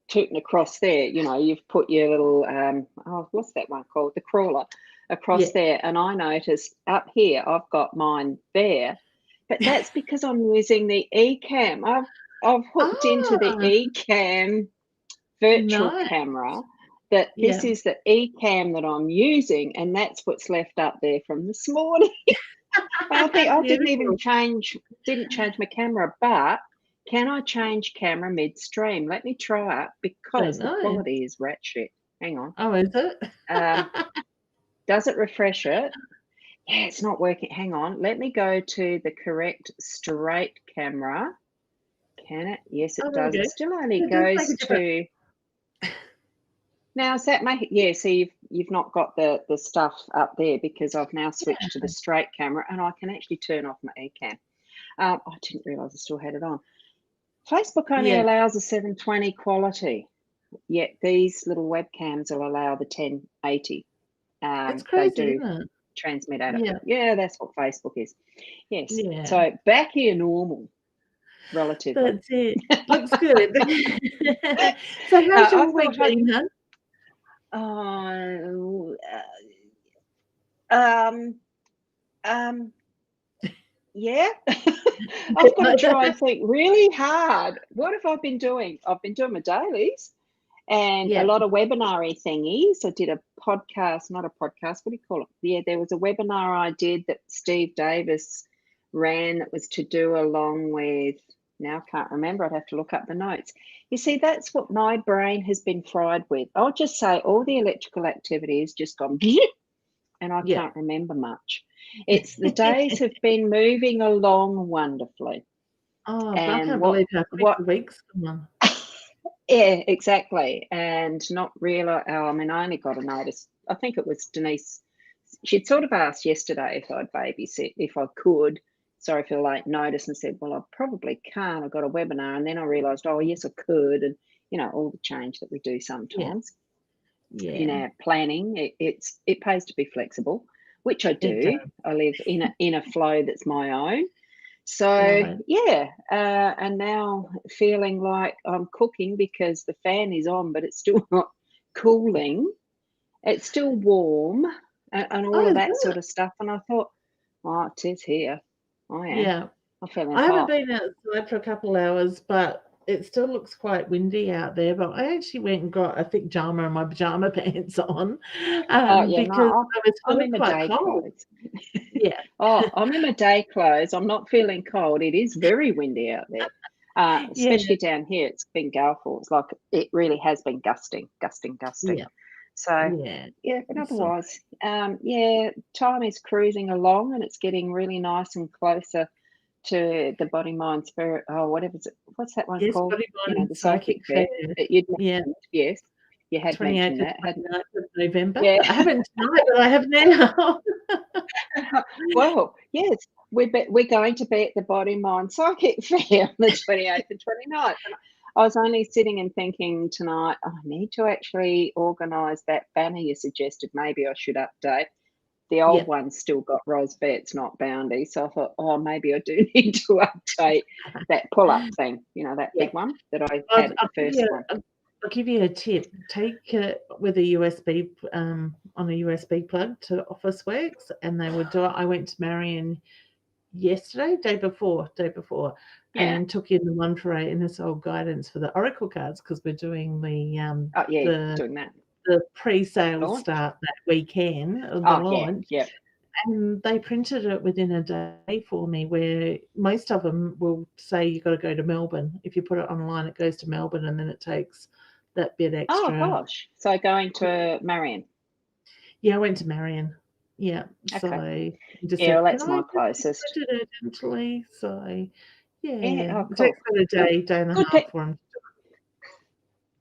Speaker 4: tooting across there, you know, you've put your little what's that one called? The crawler across
Speaker 1: Yeah.
Speaker 4: there. And I noticed up here I've got mine there, but that's because I'm using the eCam. I've hooked into the eCam virtual
Speaker 1: Nice.
Speaker 4: camera. That
Speaker 1: Yeah.
Speaker 4: this is the eCam that I'm using, and that's what's left up there from this morning. I think I didn't change my camera, but can I change camera midstream? Let me try it because the quality is rat shit. Hang on.
Speaker 1: Oh, is it?
Speaker 4: Does it refresh it? Yeah, it's not working. Hang on. Let me go to the correct straight camera. Can it? Yes, it does. It still only goes to. Now, is that make it? Yeah, so you've not got the stuff up there because I've now switched to the straight camera and I can actually turn off my eCam. I didn't realise I still had it on. Facebook only allows a 720 quality, yet these little webcams will allow the 1080.
Speaker 1: It's crazy,
Speaker 4: they do
Speaker 1: isn't it?
Speaker 4: transmit at it.
Speaker 1: Yeah.
Speaker 4: Yeah, that's what Facebook is. Yes.
Speaker 1: Yeah.
Speaker 4: So back here normal, relatively.
Speaker 1: That's it. Looks good. So how's your week been, hun?
Speaker 4: Yeah. I've got to try and think really hard. What have I been doing? I've been doing my dailies and a lot of webinar-y thingies. I did a podcast, not a podcast, what do you call it? Yeah, there was a webinar I did that Steve Davis ran that was to do along with now I can't remember. I'd have to look up the notes. You see, that's what my brain has been fried with. I'll just say all the electrical activity has just gone, and I
Speaker 1: Yeah.
Speaker 4: can't remember much. It's the days have been moving along wonderfully.
Speaker 1: Oh, but I
Speaker 4: And
Speaker 1: can't
Speaker 4: what
Speaker 1: believe how quick
Speaker 4: what
Speaker 1: the week's gone.
Speaker 4: yeah, exactly. And not realize, I mean, I only got a notice. I think it was Denise. She'd sort of asked yesterday if I'd babysit, if I could. Sorry for the late notice, and said, well, I probably can't. I've got a webinar. And then I realised, oh, yes, I could. And, you know, all the change that we do sometimes in
Speaker 1: Yeah.
Speaker 4: our planning, it pays to be flexible, which I
Speaker 1: It
Speaker 4: do.
Speaker 1: does.
Speaker 4: I live in a flow that's my own. So
Speaker 1: Love it.
Speaker 4: yeah, and now feeling like I'm cooking because the fan is on, but it's still not cooling. It's still warm and all
Speaker 1: Oh,
Speaker 4: of
Speaker 1: is
Speaker 4: that
Speaker 1: it?
Speaker 4: sort of stuff. And I thought, oh, it is here. I am.
Speaker 1: Yeah.
Speaker 4: I'm feeling
Speaker 1: I haven't
Speaker 4: hot.
Speaker 1: been outside for a couple hours, but it still looks quite windy out there. But I actually went and got a thick pajama and my pajama pants on
Speaker 4: Oh yeah,
Speaker 1: because
Speaker 4: no,
Speaker 1: I was
Speaker 4: I'm
Speaker 1: feeling
Speaker 4: in my
Speaker 1: quite
Speaker 4: day
Speaker 1: cold.
Speaker 4: clothes.
Speaker 1: Yeah.
Speaker 4: Oh, I'm in my day clothes. I'm not feeling cold. It is very windy out there.
Speaker 1: Yeah.
Speaker 4: Especially down here. It's been galeful. It's like it really has been gusting.
Speaker 1: Yeah.
Speaker 4: So
Speaker 1: Yeah.
Speaker 4: yeah, but
Speaker 1: So,
Speaker 4: otherwise, yeah, time is cruising along and it's getting really nice and closer to the body, mind, spirit. Oh, what's that one
Speaker 1: yes,
Speaker 4: called?
Speaker 1: body,
Speaker 4: You
Speaker 1: mind,
Speaker 4: know,
Speaker 1: and
Speaker 4: the
Speaker 1: psychic
Speaker 4: psychic
Speaker 1: fair.
Speaker 4: fair that you'd
Speaker 1: Yeah.
Speaker 4: mentioned. Yes, you had
Speaker 1: 28th
Speaker 4: mentioned
Speaker 1: and
Speaker 4: that, hadn't
Speaker 1: 29th of November.
Speaker 4: you?
Speaker 1: I haven't tonight, but I have now.
Speaker 4: Well, yes, we're going to be at the Body Mind Psychic Fair on the 28th and 29th. And I was only sitting and thinking tonight, I need to actually organise that banner you suggested. Maybe I should update. The old
Speaker 1: Yeah.
Speaker 4: one's still got Rose Betts, not Boundy. So I thought, oh, maybe I do need to update that pull-up thing, you know, that
Speaker 1: Yeah.
Speaker 4: big one that I
Speaker 1: I'll,
Speaker 4: had at
Speaker 1: I'll
Speaker 4: the
Speaker 1: give
Speaker 4: first
Speaker 1: you,
Speaker 4: one.
Speaker 1: I'll give you a tip. Take it with a USB on a USB plug to Officeworks, and they would do it. I went to Marion yesterday, day before,
Speaker 4: Yeah.
Speaker 1: and took in the 1 for 8 inner soul guidance for the Oracle cards because we're doing
Speaker 4: Oh, yeah, doing that.
Speaker 1: the pre-sale
Speaker 4: Launch?
Speaker 1: start that weekend, the
Speaker 4: Oh,
Speaker 1: launch.
Speaker 4: yeah.
Speaker 1: And they printed it within a day for me, where most of them will say you've got to go to Melbourne. If you put it online, it goes to Melbourne, and then it takes that bit
Speaker 4: Oh,
Speaker 1: extra.
Speaker 4: gosh. So going to Marion.
Speaker 1: Yeah, I went to Marion. Yeah. So
Speaker 4: Okay.
Speaker 1: just
Speaker 4: Yeah,
Speaker 1: said,
Speaker 4: well, that's
Speaker 1: can I
Speaker 4: my
Speaker 1: just
Speaker 4: closest.
Speaker 1: print it urgently? So yeah,
Speaker 4: Yeah, oh,
Speaker 1: it
Speaker 4: cool.
Speaker 1: takes about a day and a
Speaker 4: Good
Speaker 1: half
Speaker 4: thing.
Speaker 1: for them.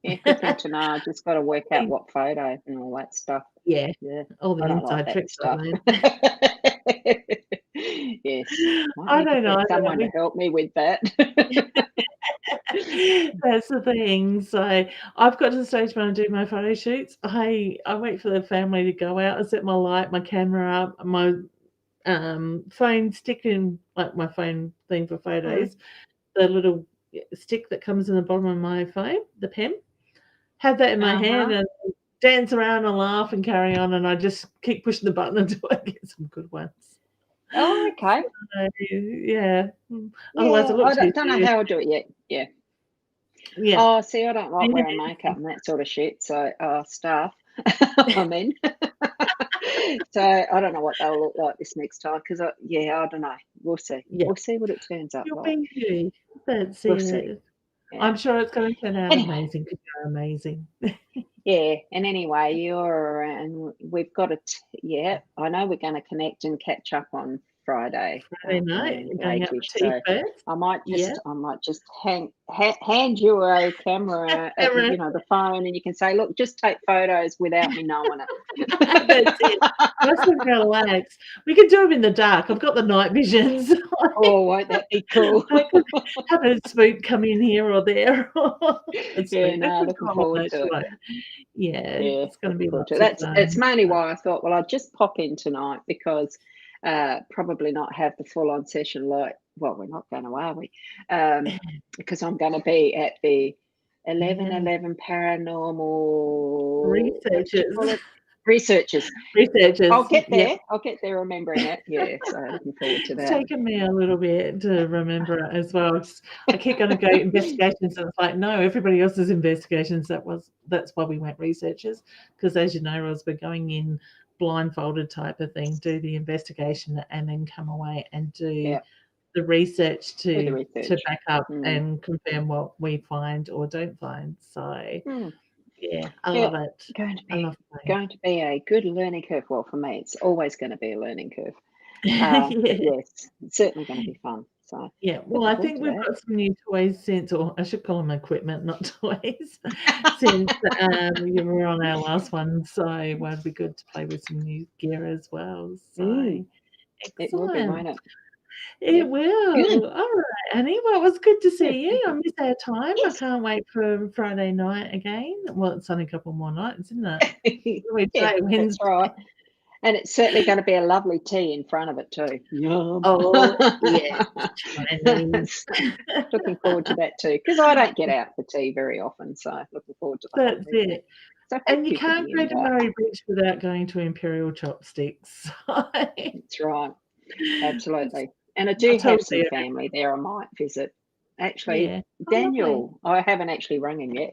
Speaker 4: Yeah, good thing to know. I just got to work out what photo and all that stuff.
Speaker 1: Yeah,
Speaker 4: Yeah,
Speaker 1: all the
Speaker 4: I don't like
Speaker 1: inside
Speaker 4: that
Speaker 1: tricks I
Speaker 4: stuff.
Speaker 1: learned.
Speaker 4: Yes, might
Speaker 1: I
Speaker 4: need to
Speaker 1: don't know.
Speaker 4: get someone to help me with that.
Speaker 1: That's the thing. So I've got to the stage when I do my photo shoots. I wait for the family to go out. I set my light, my camera up, my phone stick in, like my phone thing for photos, the little stick that comes in the bottom of my phone, the pen. Have that in my hand and dance around and laugh and carry on, and I just keep pushing the button until I get some good ones.
Speaker 4: Oh, okay.
Speaker 1: So, yeah. Otherwise,
Speaker 4: Yeah,
Speaker 1: I look
Speaker 4: I
Speaker 1: too
Speaker 4: don't know
Speaker 1: serious.
Speaker 4: how I'll do it yet. Yeah.
Speaker 1: Yeah.
Speaker 4: Oh, see, I don't like wearing makeup and that sort of shit. So, stuff. I'm in. So I don't know what they'll look like this next time because, I don't know. We'll see.
Speaker 1: Yeah.
Speaker 4: We'll see what it turns up
Speaker 1: You'll
Speaker 4: like.
Speaker 1: be you. That's
Speaker 4: We'll
Speaker 1: it.
Speaker 4: see. Yeah.
Speaker 1: I'm sure it's going to turn out
Speaker 4: Anyway.
Speaker 1: amazing because you're amazing.
Speaker 4: Yeah, and anyway, you're around. We've got I know we're going to connect and catch up on Friday
Speaker 1: Night,
Speaker 4: afternoon,
Speaker 1: going out
Speaker 4: late-ish.
Speaker 1: for tea
Speaker 4: So
Speaker 1: first.
Speaker 4: I might just hand you a camera,
Speaker 1: Camera.
Speaker 4: the phone, and you can say, look, just take photos without me knowing it.
Speaker 1: That's it. Nice and relax. We can do them in the dark. I've got the night visions.
Speaker 4: Oh, won't that be cool?
Speaker 1: I could have a spook come in here or there.
Speaker 4: Yeah, no, looking forward to it.
Speaker 1: Yeah, it's going to be lots of fun.
Speaker 4: It's mainly why I thought, well, I'll just pop in tonight because probably not have the full-on session we're not going to, are we? Because I'm going to be at the 1111 paranormal researchers. I'll get there.
Speaker 1: Yep.
Speaker 4: I'll get there remembering it. Yeah, so looking forward to that.
Speaker 1: It's taken me a little bit to remember it as well. I keep going to go investigations, and it's like, no, everybody else's investigations. That's why we went researchers, because as you know, Ros, we're going in blindfolded type of thing, do the investigation, and then come away and do the research
Speaker 4: With the
Speaker 1: to
Speaker 4: research.
Speaker 1: back up
Speaker 4: Mm.
Speaker 1: and confirm what we find or don't find. So
Speaker 4: Mm.
Speaker 1: yeah, I
Speaker 4: Yeah,
Speaker 1: love it.
Speaker 4: Going to
Speaker 1: I
Speaker 4: be
Speaker 1: love playing.
Speaker 4: going to be a good learning curve. Well, for me, it's always going to be a learning curve.
Speaker 1: Yeah.
Speaker 4: But yes, it's certainly going to be fun. So
Speaker 1: Yeah, well,
Speaker 4: looking
Speaker 1: I
Speaker 4: forward
Speaker 1: think
Speaker 4: to
Speaker 1: we've
Speaker 4: that.
Speaker 1: got some new toys since, or I should call them equipment, not toys, since you were on our last one. So it'd be good to play with some new gear as well. So
Speaker 4: Mm. It will be,
Speaker 1: excellent.
Speaker 4: won't it?
Speaker 1: It
Speaker 4: Yep.
Speaker 1: will.
Speaker 4: Good.
Speaker 1: All right, Annie. Well, it was good to
Speaker 4: Good.
Speaker 1: see you.
Speaker 4: Thank
Speaker 1: I
Speaker 4: you.
Speaker 1: miss our time. I
Speaker 4: Yes.
Speaker 1: can't wait for Friday night again. Well, it's only a couple more nights, isn't it?
Speaker 4: Yeah,
Speaker 1: Today,
Speaker 4: that's
Speaker 1: Wednesday.
Speaker 4: right. And it's certainly going to be a lovely tea in front of it too. Yum.
Speaker 1: Oh, yeah. Chinese.
Speaker 4: Looking forward to that too, because I don't get out for tea very often. So looking forward to the hot
Speaker 1: That's
Speaker 4: tea.
Speaker 1: it.
Speaker 4: So
Speaker 1: And
Speaker 4: thank
Speaker 1: you
Speaker 4: you for
Speaker 1: can't
Speaker 4: the
Speaker 1: go to
Speaker 4: invite.
Speaker 1: Murray Beach without going to Imperial Chopsticks.
Speaker 4: That's right. Absolutely. And I
Speaker 1: I
Speaker 4: do
Speaker 1: told
Speaker 4: have some
Speaker 1: you.
Speaker 4: family there I might visit. Actually,
Speaker 1: Yeah. Oh, lovely.
Speaker 4: Daniel, I haven't actually rung him yet.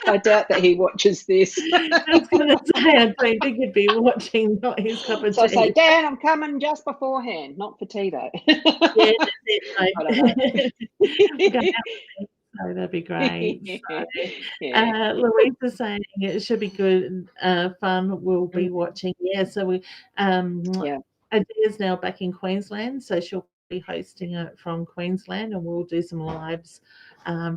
Speaker 4: I doubt that he watches this.
Speaker 1: I was going to say, I don't think he'd be watching, not his cup of
Speaker 4: So I say,
Speaker 1: tea.
Speaker 4: Dan, I'm coming just beforehand, not for tea though.
Speaker 1: Yeah, that's it.
Speaker 4: I don't know.
Speaker 1: We're going out, so that'd be great. So,
Speaker 4: Yeah.
Speaker 1: Louisa's saying it should be good, fun. We'll be watching. Yeah, so we,
Speaker 4: Yeah.
Speaker 1: Adea's now back in Queensland, so she'll be hosting it from Queensland, and we'll do some lives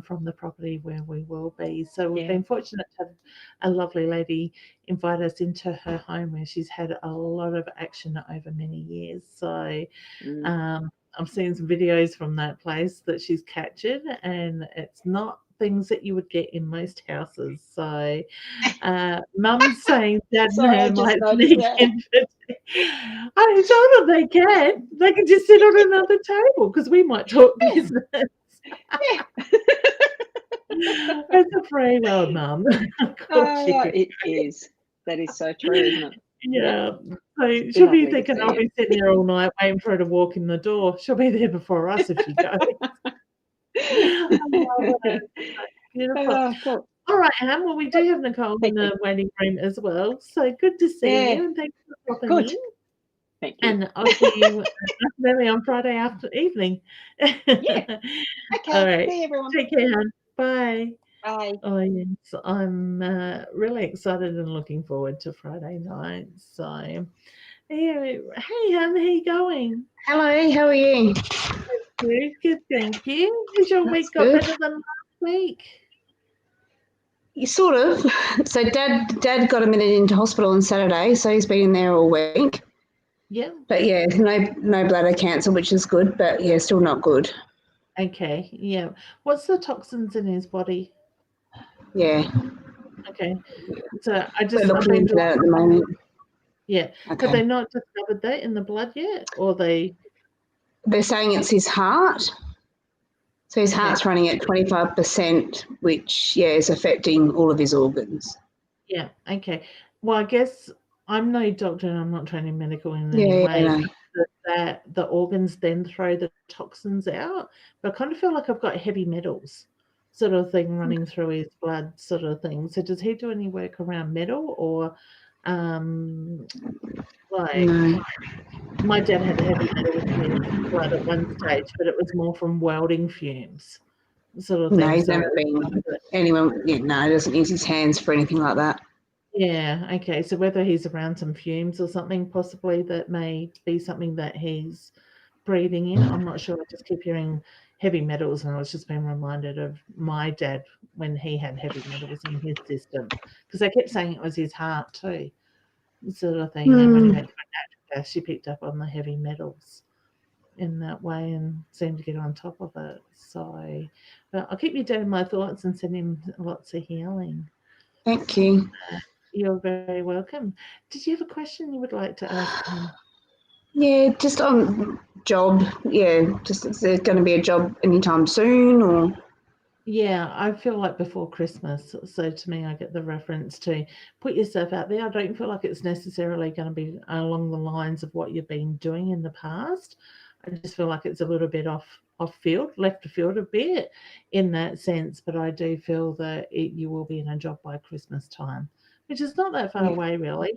Speaker 1: from the property where we will be. So we've
Speaker 4: Yeah.
Speaker 1: been fortunate to have a lovely lady invite us into her home where she's had a lot of action over many years. So
Speaker 4: Mm.
Speaker 1: I'm seeing some videos from that place that she's captured, and it's not things that you would get in most houses. So Mum's saying Dad and
Speaker 4: Sorry, I
Speaker 1: her
Speaker 4: just
Speaker 1: might
Speaker 4: noticed
Speaker 1: sneak
Speaker 4: that.
Speaker 1: in. I told them they can. They can just sit on another table because we might talk business.
Speaker 4: Yeah.
Speaker 1: It's a free world, Mum. Of course you can.
Speaker 4: It is. That is so true, isn't it?
Speaker 1: Yeah. So
Speaker 4: Be
Speaker 1: she'll be
Speaker 4: lovely to
Speaker 1: thinking
Speaker 4: see
Speaker 1: I'll
Speaker 4: you.
Speaker 1: be sitting there all night waiting for her to walk in the door. She'll be there before us if she goes. I love it. Beautiful.
Speaker 4: Cool.
Speaker 1: All right, Anne. Well, we do have Nicole in
Speaker 4: Thank
Speaker 1: the
Speaker 4: you.
Speaker 1: waiting room as well. So good to see
Speaker 4: Yeah.
Speaker 1: you, and thanks for popping
Speaker 4: Good.
Speaker 1: in.
Speaker 4: Thank you.
Speaker 1: And I'll see you maybe on Friday evening.
Speaker 4: Yeah. Okay.
Speaker 1: All right.
Speaker 4: See everyone.
Speaker 1: Take care, hon. Bye.
Speaker 4: Bye.
Speaker 1: Oh, yes. I'm really excited and looking forward to Friday night. So, yeah. Hey, hon, how you going?
Speaker 5: Hello, how are you?
Speaker 1: Good, thank you. Has your
Speaker 5: That's
Speaker 1: week got
Speaker 5: good.
Speaker 1: better than last week?
Speaker 5: You sort of. So Dad got admitted into hospital on Saturday, so he's been in there all week.
Speaker 1: Yeah.
Speaker 5: But yeah, no bladder cancer, which is good, but yeah, still not good.
Speaker 1: Okay. Yeah. What's the toxins in his body?
Speaker 5: Yeah.
Speaker 1: Okay. So
Speaker 5: We're looking into that at the moment.
Speaker 1: Yeah.
Speaker 5: Okay.
Speaker 1: Have they not discovered that in the blood yet? Or
Speaker 5: They're saying it's his heart. So his heart's running at 25%, which is affecting all of his organs.
Speaker 1: Yeah, okay. Well, I guess I'm no doctor and I'm not trained in medical in any way.
Speaker 5: No.
Speaker 1: That the organs then throw the toxins out. But I kind of feel like I've got heavy metals sort of thing running through his blood sort of thing. So does he do any work around metal or like
Speaker 5: No.
Speaker 1: my dad had heavy metals in his blood at one stage, but it was more from welding fumes sort of thing.
Speaker 5: No, he's
Speaker 1: So
Speaker 5: never been anyone. Yeah, no, he doesn't use his hands for anything like that.
Speaker 1: yeah, okay. So whether he's around some fumes or something, possibly that may be something that he's breathing in. I'm not sure. I just keep hearing heavy metals, and I was just being reminded of my dad when he had heavy metals in his system, because they kept saying it was his heart too, sort of thing. And when he went to a naturopath, she picked up on the heavy metals in that way and seemed to get on top of it. So, but I'll keep your dad in my thoughts and send him lots of healing.
Speaker 5: Thank you.
Speaker 1: You're very welcome. Did you have a question you would like to ask him?
Speaker 5: Yeah, just on job. Yeah, just is there going to be a job anytime soon or?
Speaker 1: Yeah, I feel like before Christmas. So to me, I get the reference to put yourself out there. I don't feel like it's necessarily going to be along the lines of what you've been doing in the past. I just feel like it's a little bit off field, left field a bit in that sense. But I do feel that you will be in a job by Christmas time, which is not that far away, really.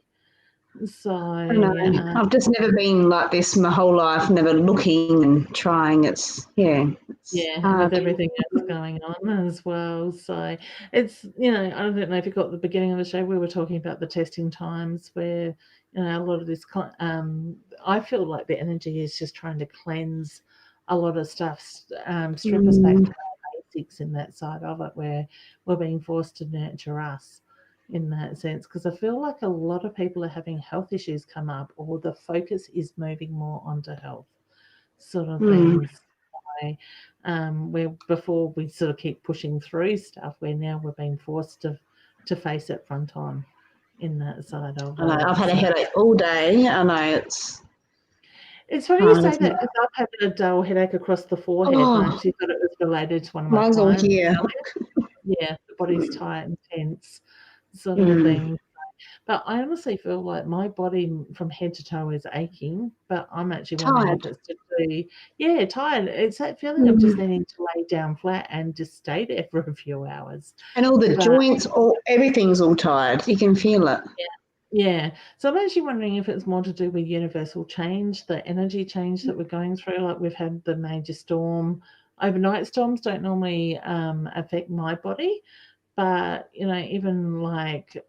Speaker 1: So
Speaker 5: I know. I've just never been like this my whole life, never looking and trying. It's
Speaker 1: yeah, and
Speaker 5: hard.
Speaker 1: with everything else going on as well. So it's, I don't know if you got the beginning of the show, we were talking about the testing times where, a lot of this, I feel like the energy is just trying to cleanse a lot of stuff, strip us back to our basics in that side of it, where we're being forced to nurture us in that sense. Because I feel like a lot of people are having health issues come up, or the focus is moving more onto health sort of things. Where before we sort of keep pushing through stuff, where now we're being forced to face it front on in that side of
Speaker 5: I know.
Speaker 1: it.
Speaker 5: I've had a
Speaker 1: So
Speaker 5: headache all day. I know it's
Speaker 1: it's funny you
Speaker 5: hard,
Speaker 1: say
Speaker 5: isn't
Speaker 1: that,
Speaker 5: it?
Speaker 1: because I've had a dull headache across the forehead, and I
Speaker 5: Oh,
Speaker 1: actually thought it was related to one of my
Speaker 5: mine's all
Speaker 1: clients.
Speaker 5: here.
Speaker 1: Yeah, the body's tight and tense sort of thing. But I honestly feel like my body from head to toe is aching, but I'm actually wondering if
Speaker 5: Tired.
Speaker 1: it's to do, tired. It's that feeling of just needing to lay down flat and just stay there for a few hours.
Speaker 5: And all the
Speaker 1: But
Speaker 5: joints, everything's all tired. You can feel it.
Speaker 1: yeah, so I'm actually wondering if it's more to do with universal change, the energy change that we're going through. Like we've had the major storm. Overnight storms don't normally affect my body, but even like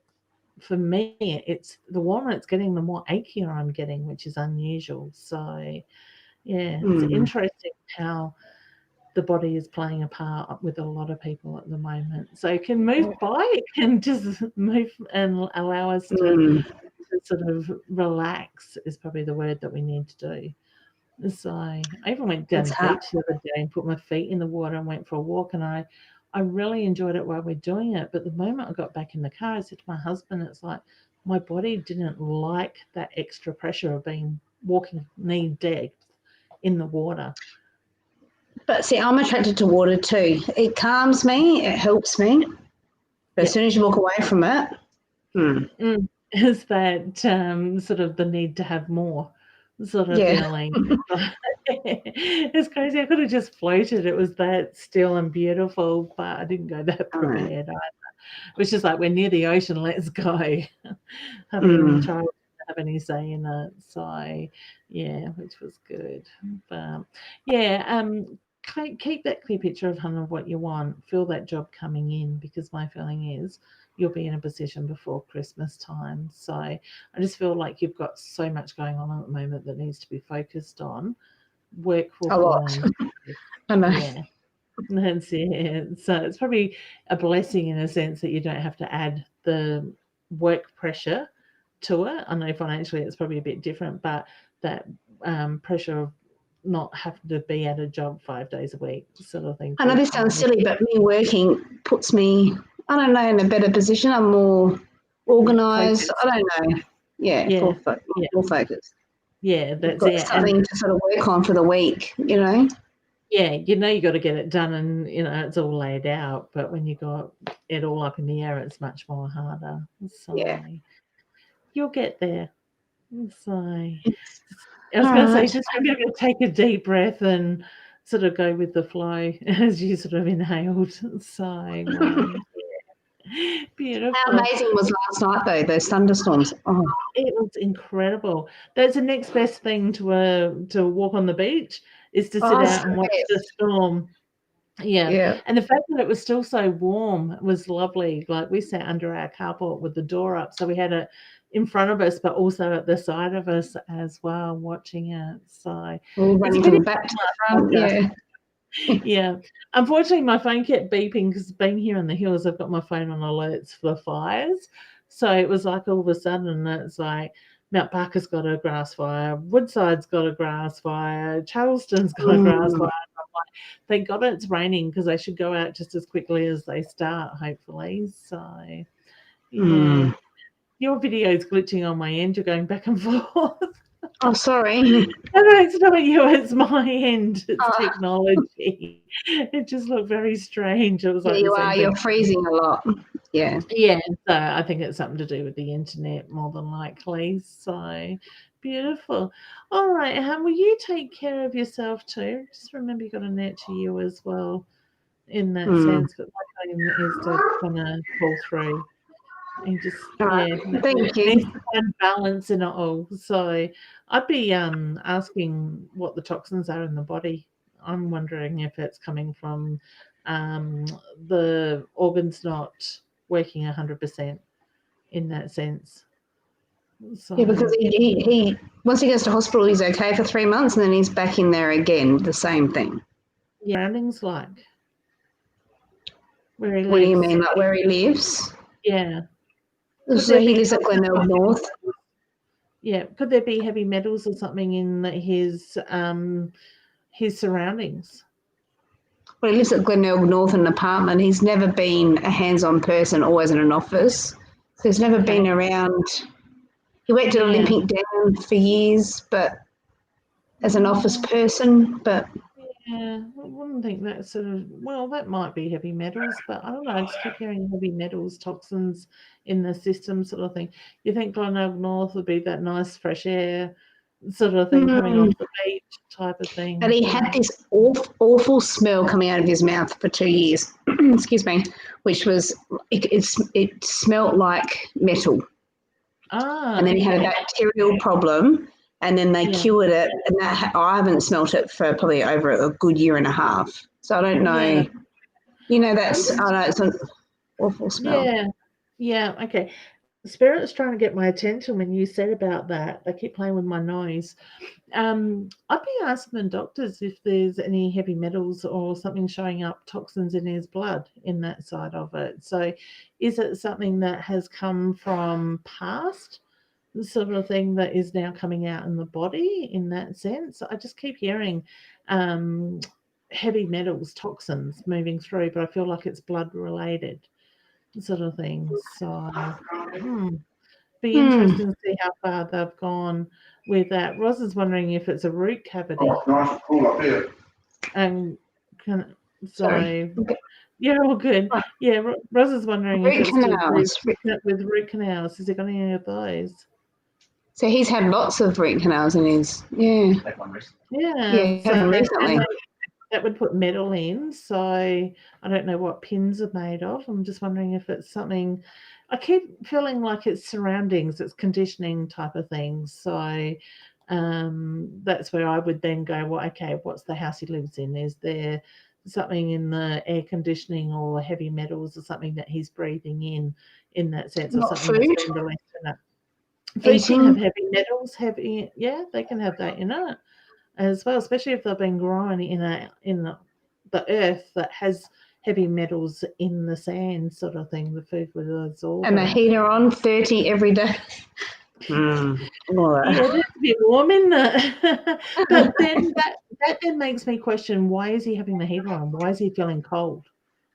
Speaker 1: for me, it's the warmer it's getting, the more achier I'm getting, which is unusual. So yeah, it's interesting how the body is playing a part with a lot of people at the moment. So it can move by, it can just move and allow us to sort of relax is probably the word that we need to do. So I even went down
Speaker 5: It's
Speaker 1: the
Speaker 5: hard.
Speaker 1: beach the other day and put my feet in the water and went for a walk, and I really enjoyed it while we're doing it. But the moment I got back in the car, I said to my husband, it's like my body didn't like that extra pressure of walking knee depth in the water.
Speaker 5: But see, I'm attracted to water too. It calms me. It helps me. But as soon as you walk away from it,
Speaker 1: Is that sort of the need to have more sort of feeling. It's crazy. I could have just floated. It was that still and beautiful, but I didn't go that prepared either. It was just like, we're near the ocean, let's go. I didn't try to have any say in it. So yeah, which was good. But yeah, keep that clear picture of what you want. Feel that job coming in, because my feeling is you'll be in a position before Christmas time. So I just feel like you've got so much going on at the moment that needs to be focused on. Work will
Speaker 5: a
Speaker 1: fall
Speaker 5: lot.
Speaker 1: into
Speaker 5: I know.
Speaker 1: yeah. That's it. So it's probably a blessing in a sense that you don't have to add the work pressure to it. I know financially it's probably a bit different, but that pressure of not having to be at a job 5 days a week sort of thing.
Speaker 5: I know this sounds silly, but me working puts me, I don't know, in a better position. I'm more organised. I don't know. Yeah, more focused.
Speaker 1: Yeah,
Speaker 5: I've
Speaker 1: that's
Speaker 5: got
Speaker 1: it.
Speaker 5: something to sort of work on for the week, you know.
Speaker 1: Yeah, you got to get it done, and it's all laid out. But when you got it all up in the air, it's much more harder. So you'll get there. So I was going to say, just remember to take a deep breath and sort of go with the flow as you sort of inhaled. So beautiful.
Speaker 5: How amazing was last night though? Those thunderstorms. Oh,
Speaker 1: it was incredible. That's the next best thing to walk on the beach, is to sit out and watch the storm. Yeah. And the fact that it was still so warm was lovely. Like we sat under our carport with the door up, so we had it in front of us, but also at the side of us as well, watching it. So
Speaker 5: running from the back to the front.
Speaker 1: Yeah. Unfortunately, my phone kept beeping because being here in the hills, I've got my phone on alerts for fires. So it was like all of a sudden it's like Mount Barker's got a grass fire, Woodside's got a grass fire, Charleston's got a grass fire. I'm like, thank God it's raining, because they should go out just as quickly as they start, hopefully. So yeah. Your video's glitching on my end. You're going back and forth.
Speaker 5: Oh, sorry.
Speaker 1: No, it's not you. It's my end. It's technology. It just looked very strange. It was like
Speaker 5: you are. You're freezing a lot. Yeah.
Speaker 1: Yeah. So I think it's something to do with the internet more than likely. So beautiful. All right. Will you take care of yourself too? Just remember, you've got to nurture you as well in that sense. But my aim is to kind of pull through He just,
Speaker 5: Right. Thank you.
Speaker 1: needs to find balance in it all. So I'd be asking what the toxins are in the body. I'm wondering if it's coming from the organs not working 100% in that sense. So,
Speaker 5: Yeah, because he once he goes to hospital, he's okay for 3 months, and then he's back in there again, the same thing.
Speaker 1: yeah, surroundings like where he lives.
Speaker 5: What do you mean, like where he lives?
Speaker 1: Yeah.
Speaker 5: So he lives at Glenelg North.
Speaker 1: Yeah, could there be heavy metals or something in his surroundings?
Speaker 5: Well, he lives at Glenelg North in an apartment. He's never been a hands-on person, always in an office. So he's never been around. He worked at Olympic Dam for years, but as an office person, but
Speaker 1: yeah, I wouldn't think that sort of, well, that might be heavy metals, but I don't know, I just keep hearing heavy metals, toxins in the system sort of thing. You think Glenelg North would be that nice fresh air sort of thing coming off the beach type of thing.
Speaker 5: But he had this awful smell coming out of his mouth for 2 years, excuse me, which was, it smelled like metal. And then he had a bacterial problem, and then they cured it, and I haven't smelt it for probably over a good year and a half. So I don't know.
Speaker 1: Yeah.
Speaker 5: You know, I know it's an awful smell.
Speaker 1: Yeah, okay. Spirit's trying to get my attention when you said about that. They keep playing with my nose. I'd be asking the doctors if there's any heavy metals or something showing up, toxins in his blood in that side of it. So is it something that has come from past sort of thing that is now coming out in the body in that sense? I just keep hearing heavy metals, toxins moving through, but I feel like it's blood related sort of thing. So be interesting to see how far they've gone with that. Roz is wondering if it's a root cavity.
Speaker 6: Oh, nice and cool up here.
Speaker 1: And
Speaker 5: Sorry.
Speaker 1: yeah, all good. Yeah, Roz is wondering
Speaker 5: Root
Speaker 1: if it's
Speaker 5: canals.
Speaker 1: with root canals. Has he got any of those?
Speaker 5: So he's had lots of root canals in his,
Speaker 1: Yeah,
Speaker 5: so recently.
Speaker 1: That would put metal in, so I don't know what pins are made of. I'm just wondering if it's something. I keep feeling like it's surroundings, it's conditioning type of things. So that's where I would then go, well, okay, what's the house he lives in? Is there something in the air conditioning or heavy metals or something that he's breathing in that sense?
Speaker 5: Not
Speaker 1: or something
Speaker 5: food?
Speaker 1: that's been released in it? Food can have heavy metals, they can have that in it as well, especially if they've been growing in the earth that has heavy metals in the sand sort of thing. The food will absorb.
Speaker 5: And the heater on 30 every day.
Speaker 1: Yeah, it's a bit warm, isn't it? But then that then makes me question, why is he having the heater on? Why is he feeling cold?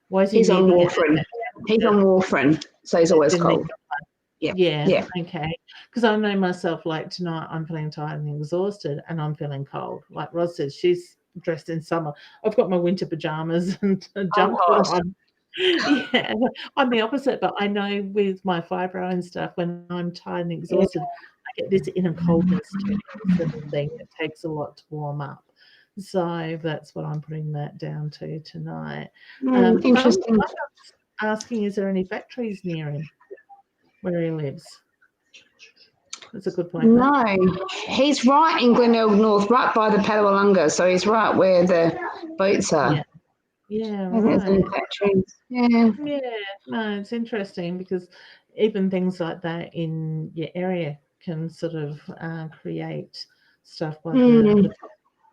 Speaker 1: Why is he?
Speaker 5: He's on warfarin. He's on warfarin, so he's always cold.
Speaker 1: Yeah. Okay. Because I know myself, like tonight, I'm feeling tired and exhausted, and I'm feeling cold. Like Roz says, she's dressed in summer. I've got my winter pajamas and a jumper on. Yeah, I'm the opposite, but I know with my fibro and stuff, when I'm tired and exhausted, I get this inner coldness to me, sort of thing. It takes a lot to warm up. So that's what I'm putting that down to tonight.
Speaker 5: Interesting.
Speaker 1: I'm asking, is there any factories near him where he lives? That's a good point.
Speaker 5: No, he's right in Glenelg North, right by the Padawalunga, so he's right where the boats are.
Speaker 1: Yeah,
Speaker 5: right. Yeah.
Speaker 1: No, it's interesting because even things like that in your area can sort of create stuff like the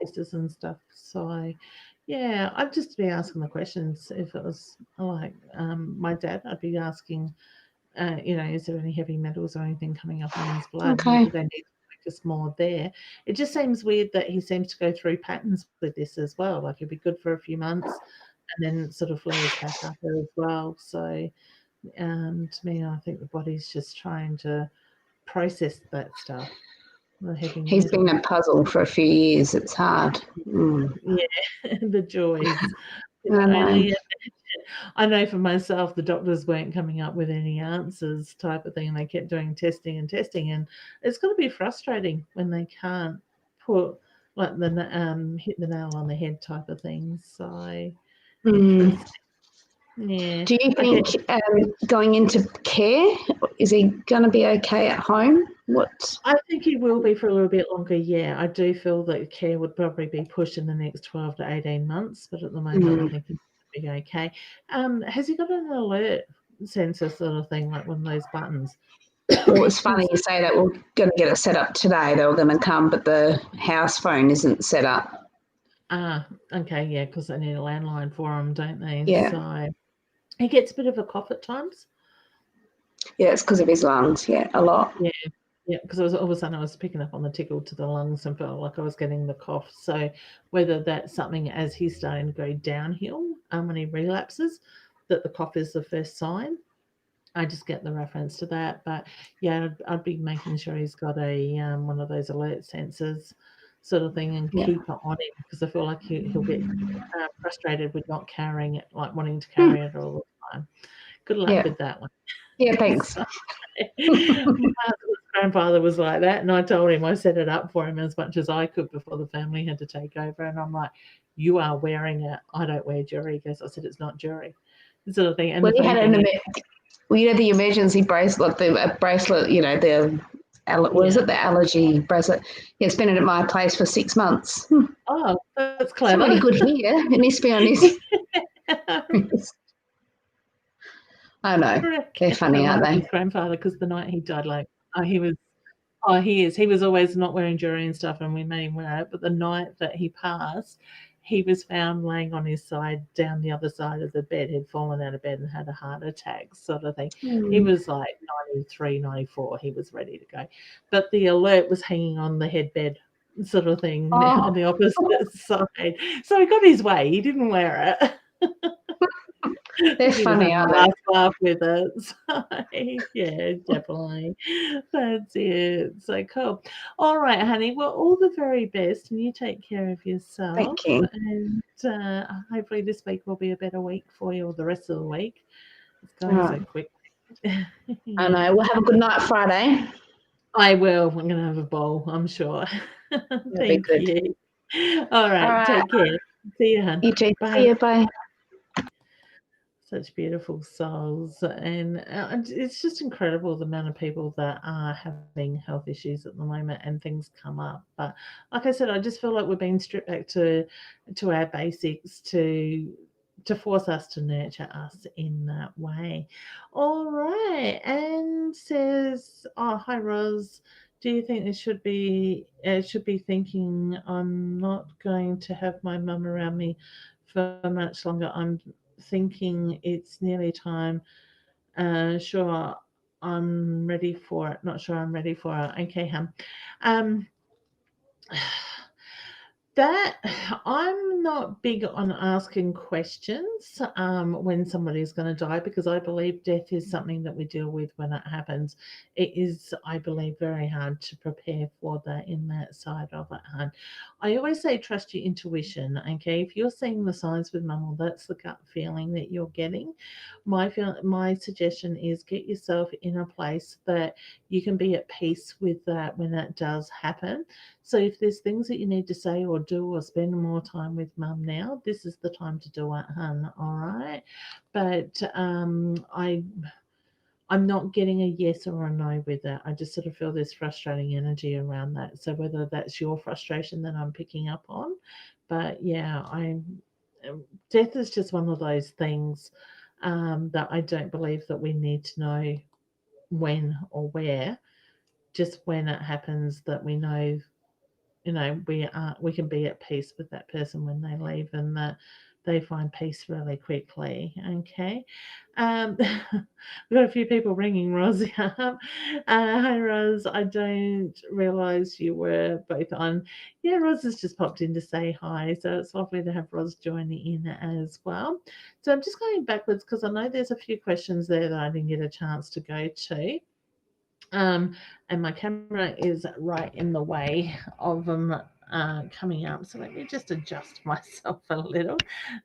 Speaker 1: places and stuff. So, yeah, I'd just be asking the questions. If it was like my dad, I'd be asking, is there any heavy metals or anything coming up in his blood?
Speaker 5: Okay.
Speaker 1: Do they need to focus more there? It just seems weird that he seems to go through patterns with this as well. Like it'd be good for a few months and then it sort of flares back up as well. So to me, I think the body's just trying to process that stuff.
Speaker 5: He's been a puzzle for a few years. It's hard.
Speaker 1: Yeah, the joys. I know for myself, the doctors weren't coming up with any answers type of thing. They kept doing testing, and it's going to be frustrating when they can't put like the hit the nail on the head type of thing. So Yeah.
Speaker 5: Do you think going into care, is he going to be okay at home?
Speaker 1: I think he will be for a little bit longer, yeah. I do feel that care would probably be pushed in the next 12 to 18 months, but at the moment I think he's going to be okay. Has he got an alert sensor sort of thing, like one of those buttons?
Speaker 5: Well, it's funny you say that. We're going to get it set up today. They were going to come, but the house phone isn't set up.
Speaker 1: Ah, okay, yeah, because they need a landline for him, don't they?
Speaker 5: Yeah.
Speaker 1: So he gets a bit of a cough at times.
Speaker 5: Yeah, it's because of his lungs, yeah, a lot.
Speaker 1: Yeah, because all of a sudden I was picking up on the tickle to the lungs and felt like I was getting the cough. So whether that's something as he's starting to go downhill when he relapses, that the cough is the first sign. I just get the reference to that. But yeah, I'd be making sure he's got a one of those alert sensors sort of thing and keep it on him, because I feel like he'll get frustrated with not carrying it, like wanting to carry it all the time. Good luck with that one.
Speaker 5: Yeah, thanks.
Speaker 1: My grandfather was like that, and I told him I set it up for him as much as I could before the family had to take over. And I'm like, "You are wearing it. I don't wear jewelry." He goes, "I said it's not jewelry," sort of thing. And
Speaker 5: well, you had the emergency bracelet, the bracelet, you know, the what is it, the allergy bracelet? Yeah, it's been at my place for 6 months.
Speaker 1: Oh, that's clever.
Speaker 5: It's really good here. It needs to be on his. I know. They're funny, aren't they?
Speaker 1: His grandfather, because the night he died, like he was always not wearing jewelry and stuff, and we made him wear it. But the night that he passed, he was found laying on his side down the other side of the bed. He'd fallen out of bed and had a heart attack, sort of thing. He was like 93, 94. He was ready to go, but the alert was hanging on the headbed, sort of thing, on the opposite side. So he got his way. He didn't wear it.
Speaker 5: They're funny, aren't they?
Speaker 1: Laugh with it. So, yeah, definitely. That's it. So cool. All right, honey. Well, all the very best, and you take care of yourself.
Speaker 5: Thank you.
Speaker 1: And hopefully this week will be a better week for you, or the rest of the week. It's going so quick.
Speaker 5: I know. We'll have a good night Friday.
Speaker 1: I will. I'm going to have a bowl, I'm sure. Thank you. All right. Take care. See you, hon.
Speaker 5: You too.
Speaker 1: Bye.
Speaker 5: See you. Bye.
Speaker 1: Such beautiful souls, and it's just incredible the amount of people that are having health issues at the moment, and things come up. But like I said, I just feel like we're being stripped back to our basics to force us to nurture us in that way. All right, and says, "Oh, hi, Roz. Do you think it should be thinking I'm not going to have my mum around me for much longer? I'm thinking it's nearly time. Sure, I'm ready for it. Not sure I'm ready for it. Okay, that I'm not big on asking questions when somebody's going to die, because I believe death is something that we deal with when it happens. It is, I believe, very hard to prepare for that in that side of it, hon. I always say trust your intuition, okay? If you're seeing the signs with mum, well, that's the gut feeling that you're getting. My suggestion is get yourself in a place that you can be at peace with that when that does happen. So if there's things that you need to say or do or spend more time with mum now, this is the time to do it, hun. All right. But I'm not getting a yes or a no with that. I just sort of feel this frustrating energy around that. So whether that's your frustration that I'm picking up on, but yeah, death is just one of those things that I don't believe that we need to know when or where. Just when it happens, that we know, we can be at peace with that person when they leave, and that they find peace really quickly. Okay. We've got a few people ringing Rosie up. Hi, Ros. I don't realise you were both on. Yeah, Ros has just popped in to say hi, so it's lovely to have Ros joining in as well. So I'm just going backwards because I know there's a few questions there that I didn't get a chance to go to. And my camera is right in the way of them coming up. So let me just adjust myself a little.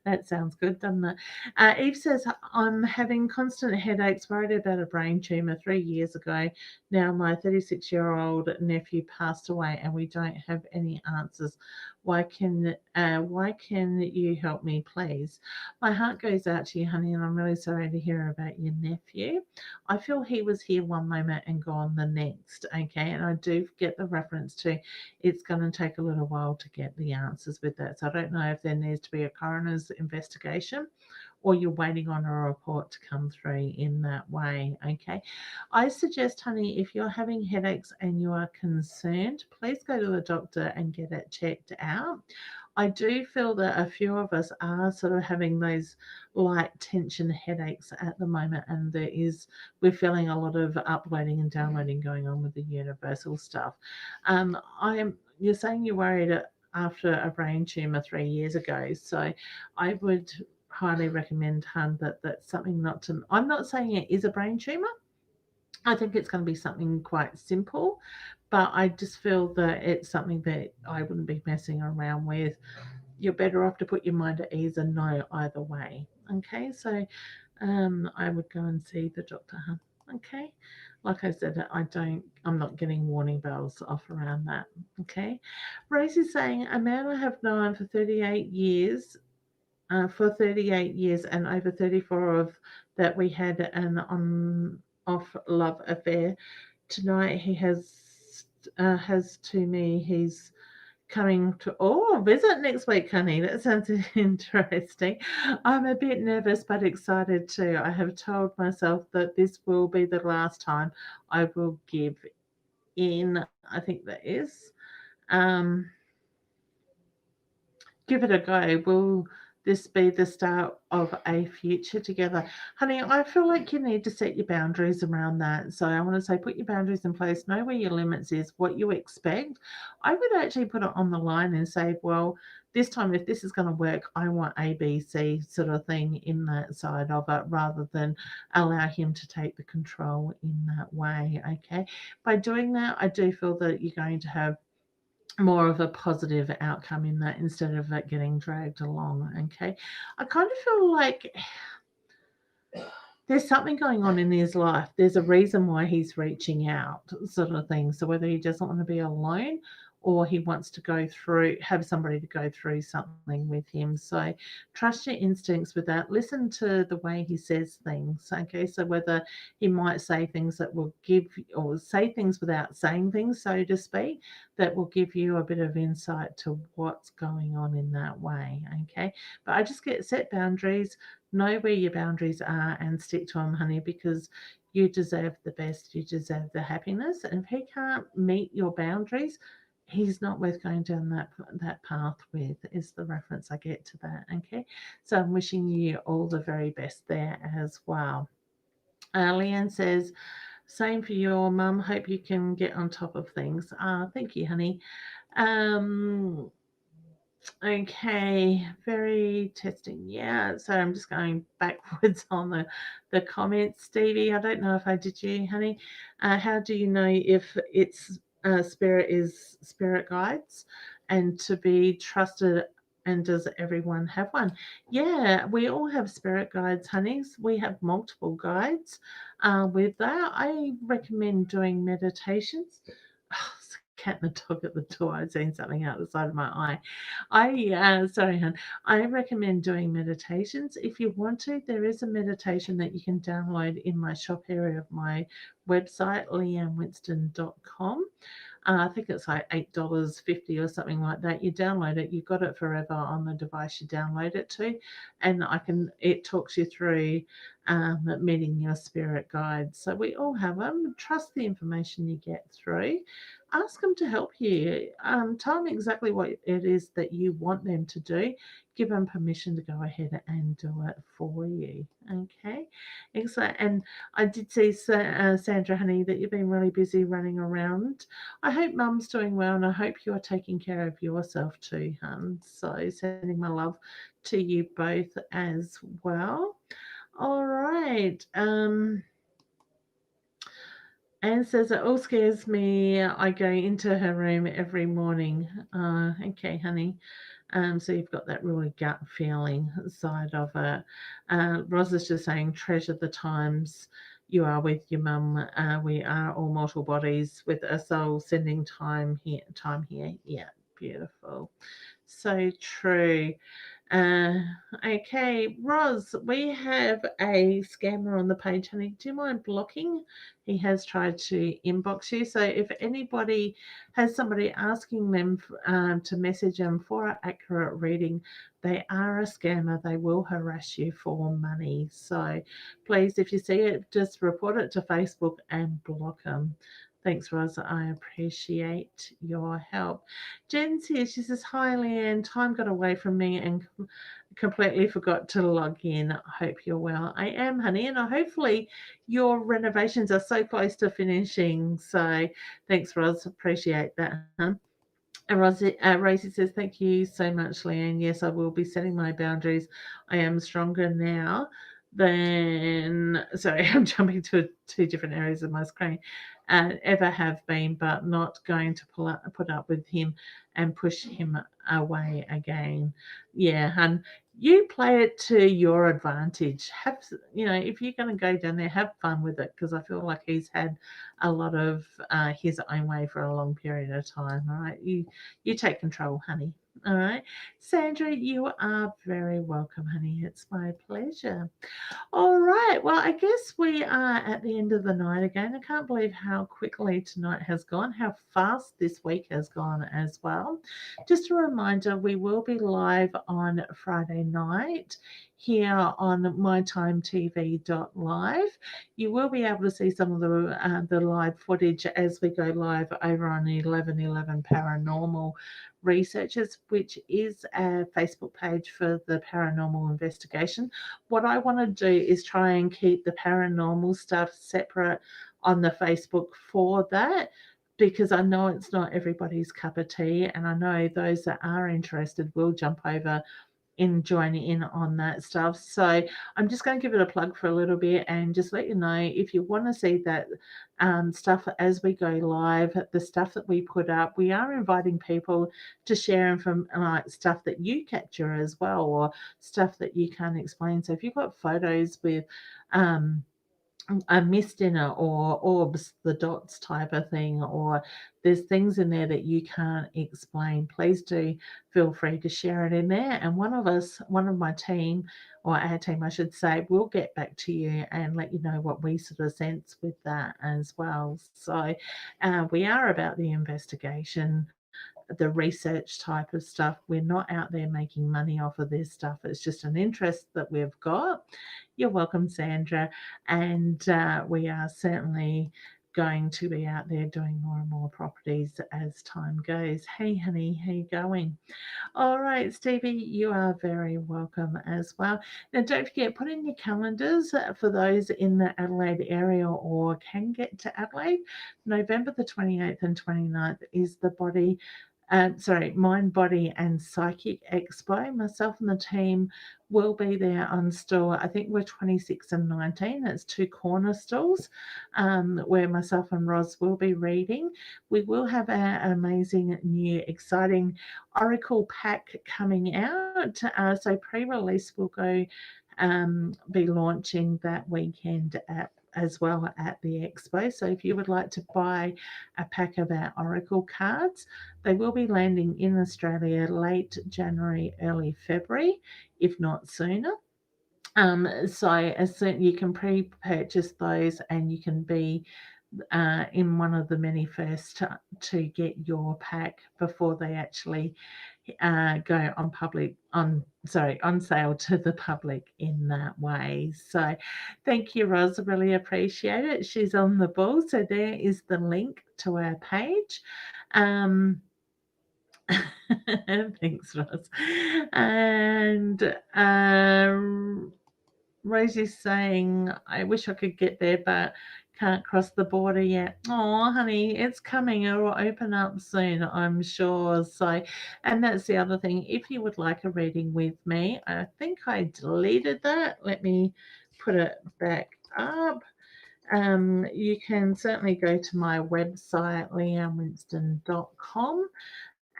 Speaker 1: That sounds good, doesn't it? Eve says, I'm having constant headaches, worried about a brain tumour 3 years ago. Now my 36-year-old nephew passed away and we don't have any answers. Why can you help me, please? My heart goes out to you, honey, and I'm really sorry to hear about your nephew. I feel he was here one moment and gone the next, okay? And I do get the reference to it's going to take a little while to get the answers with that. So I don't know if there needs to be a coroner's investigation or you're waiting on a report to come through in that way, okay? I suggest, honey, if you're having headaches and you are concerned, please go to the doctor and get it checked out. I do feel that a few of us are sort of having those light tension headaches at the moment, and we're feeling a lot of uploading and downloading going on with the universal stuff. You're saying you're worried after a brain tumor 3 years ago, so I would highly recommend, hun, that that's something not to. I'm not saying it is a brain tumor. I think it's going to be something quite simple, but I just feel that it's something that I wouldn't be messing around with. You're better off to put your mind at ease and know either way. Okay, so I would go and see the doctor, huh? Okay, like I said, I'm not getting warning bells off around that. Okay, Rosie's saying a man I have known for 38 years. For 38 years and over 34 of that we had an on-off love affair. Tonight he has to me he's coming to visit next week, honey. That sounds interesting. I'm a bit nervous but excited too. I have told myself that this will be the last time I will give in. I think that is. Give it a go. Will this be the start of a future together? Honey, I feel like you need to set your boundaries around that. So I want to say put your boundaries in place, know where your limits is, what you expect. I would actually put it on the line and say, well, this time if this is going to work, I want A, B, C sort of thing in that side of it rather than allow him to take the control in that way, okay? By doing that, I do feel that you're going to have more of a positive outcome in that instead of it getting dragged along, okay? I kind of feel like there's something going on in his life. There's a reason why he's reaching out, sort of thing. So whether he doesn't want to be alone or he wants to have somebody to go through something with him. So trust your instincts with that. Listen to the way he says things, okay? So whether he might say things that will or say things without saying things, so to speak, that will give you a bit of insight to what's going on in that way, okay? But I just set boundaries, know where your boundaries are and stick to them, honey, because you deserve the best. You deserve the happiness. And if he can't meet your boundaries, he's not worth going down that path with, is the reference I get to that, okay? So I'm wishing you all the very best there as well. Leanne says, same for your mum. Hope you can get on top of things. Thank you, honey. Okay, very testing. Yeah, so I'm just going backwards on the comments. Stevie, I don't know if I did you, honey. How do you know if it's spirit guides and to be trusted, and does everyone have one? Yeah, we all have spirit guides, honeys. We have multiple guides. With that, I recommend doing meditations. Cat and the dog at the door. I've seen something out the side of my eye. Sorry, hon. I recommend doing meditations. If you want to, there is a meditation that you can download in my shop area of my website, leannewinston.com. I think it's like $8.50 or something like that. You download it, you've got it forever on the device you download it to, and it talks you through meeting your spirit guides. So we all have them. Trust the information you get through. Ask them to help you. Tell them exactly what it is that you want them to do. Give them permission to go ahead and do it for you. Okay, excellent. And I did see, Sandra, honey, that you've been really busy running around. I hope Mum's doing well, and I hope you're taking care of yourself too, hun. So sending my love to you both as well. All right. Anne says it all scares me. I go into her room every morning. Okay, honey. So you've got that really gut feeling side of it. Roz is just saying, treasure the times you are with your mum. We are all mortal bodies with a soul sending time here. Yeah, beautiful. So true. Uh, okay, Roz, we have a scammer on the page, honey. Do you mind blocking? He has tried to inbox you. So if anybody has somebody asking them to message them for an accurate reading, they are a scammer. They will harass you for money. So please, if you see it, just report it to Facebook and block them. Thanks, Roz. I appreciate your help. Jen's here. She says, hi, Leanne. Time got away from me and completely forgot to log in. I hope you're well. I am, honey, and hopefully your renovations are so close to finishing. So thanks, Roz. Appreciate that, huh? And Rosie says, thank you so much, Leanne. Yes, I will be setting my boundaries. I am stronger now than, sorry, I'm jumping to two different areas of my screen, ever have been, but not going to put up with him and push him away again. Yeah, and you play it to your advantage. Have, if you're going to go down there, have fun with it, because I feel like he's had a lot of his own way for a long period of time. All right, you take control, honey. All right, Sandra, you are very welcome, honey. It's my pleasure. All right. Well, I guess we are at the end of the night again. I can't believe how quickly tonight has gone, how fast this week has gone as well. Just a reminder, we will be live on Friday night here on mytimetv.live. You will be able to see some of the live footage as we go live over on 1111 Paranormal Researchers, which is a Facebook page for the paranormal investigation. What I want to do is try and keep the paranormal stuff separate on the Facebook for that, because I know it's not everybody's cup of tea, and I know those that are interested will jump over and join in on that stuff. So I'm just going to give it a plug for a little bit and just let you know, if you want to see that stuff as we go live, the stuff that we put up, we are inviting people to share from stuff that you capture as well, or stuff that you can't explain. So if you've got photos with a mist in it, or orbs, the dots type of thing, or there's things in there that you can't explain, please do feel free to share it in there, and one of my team, or our team I should say, will get back to you and let you know what we sort of sense with that as well. So we are about the investigation, the research type of stuff. We're not out there making money off of this stuff. It's just an interest that we've got. You're welcome, Sandra. And we are certainly going to be out there doing more and more properties as time goes. Hey, honey, how you going? All right, Stevie, you are very welcome as well. Now, don't forget, put in your calendars for those in the Adelaide area or can get to Adelaide. November the 28th and 29th is the Mind, Body and Psychic Expo. Myself and the team will be there on stall. I think we're 26 and 19. It's two corner stalls where myself and Roz will be reading. We will have an amazing new exciting Oracle pack coming out. So pre-release will be launching that weekend as well at the expo. So if you would like to buy a pack of our Oracle cards, they will be landing in Australia late January, early February, if not sooner. So as soon you can pre-purchase those, and you can be in one of the many first to get your pack before they actually go on sale to the public in that way. So thank you, Roz. I really appreciate it. She's on the ball. So there is the link to our page. Thanks, Roz. And Rosie's saying, I wish I could get there, but can't cross the border yet. Oh, honey, it's coming. It will open up soon, I'm sure. So, and that's the other thing. If you would like a reading with me, I think I deleted that. Let me put it back up. You can certainly go to my website, leannewinston.com,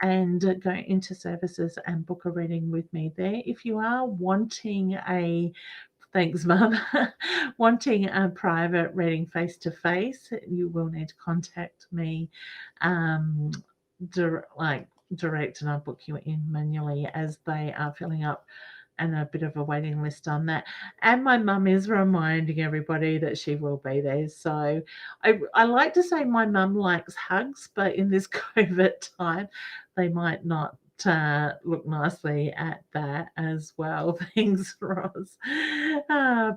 Speaker 1: and go into services and book a reading with me there. If you are wanting a Thanks, Mum. Wanting a private reading face-to-face, you will need to contact me direct, and I'll book you in manually as they are filling up, and a bit of a waiting list on that. And my mum is reminding everybody that she will be there. So I like to say my mum likes hugs, but in this COVID time, they might not look nicely at that as well. Thanks, Ross.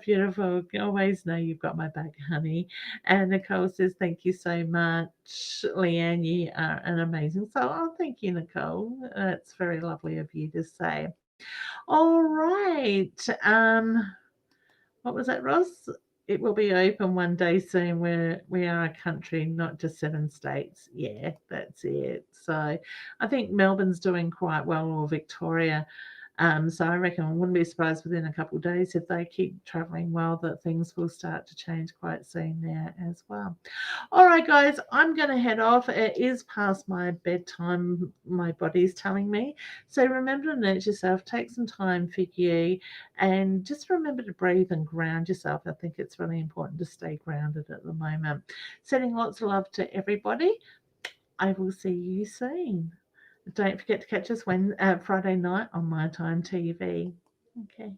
Speaker 1: Beautiful. Always know you've got my back, honey. And Nicole says, thank you so much. Leanne, you are an amazing soul. Oh, thank you, Nicole. That's very lovely of you to say. All right. What was that, Ross? It will be open one day soon. We are a country, not just 7 states. Yeah, that's it. So I think Melbourne's doing quite well, or Victoria. So I reckon I wouldn't be surprised within a couple of days, if they keep travelling well, that things will start to change quite soon there as well. All right, guys, I'm going to head off. It is past my bedtime, my body's telling me. So remember to nurture yourself, take some time for you, and just remember to breathe and ground yourself. I think it's really important to stay grounded at the moment. Sending lots of love to everybody. I will see you soon. Don't forget to catch us Friday night on My Time TV. Okay.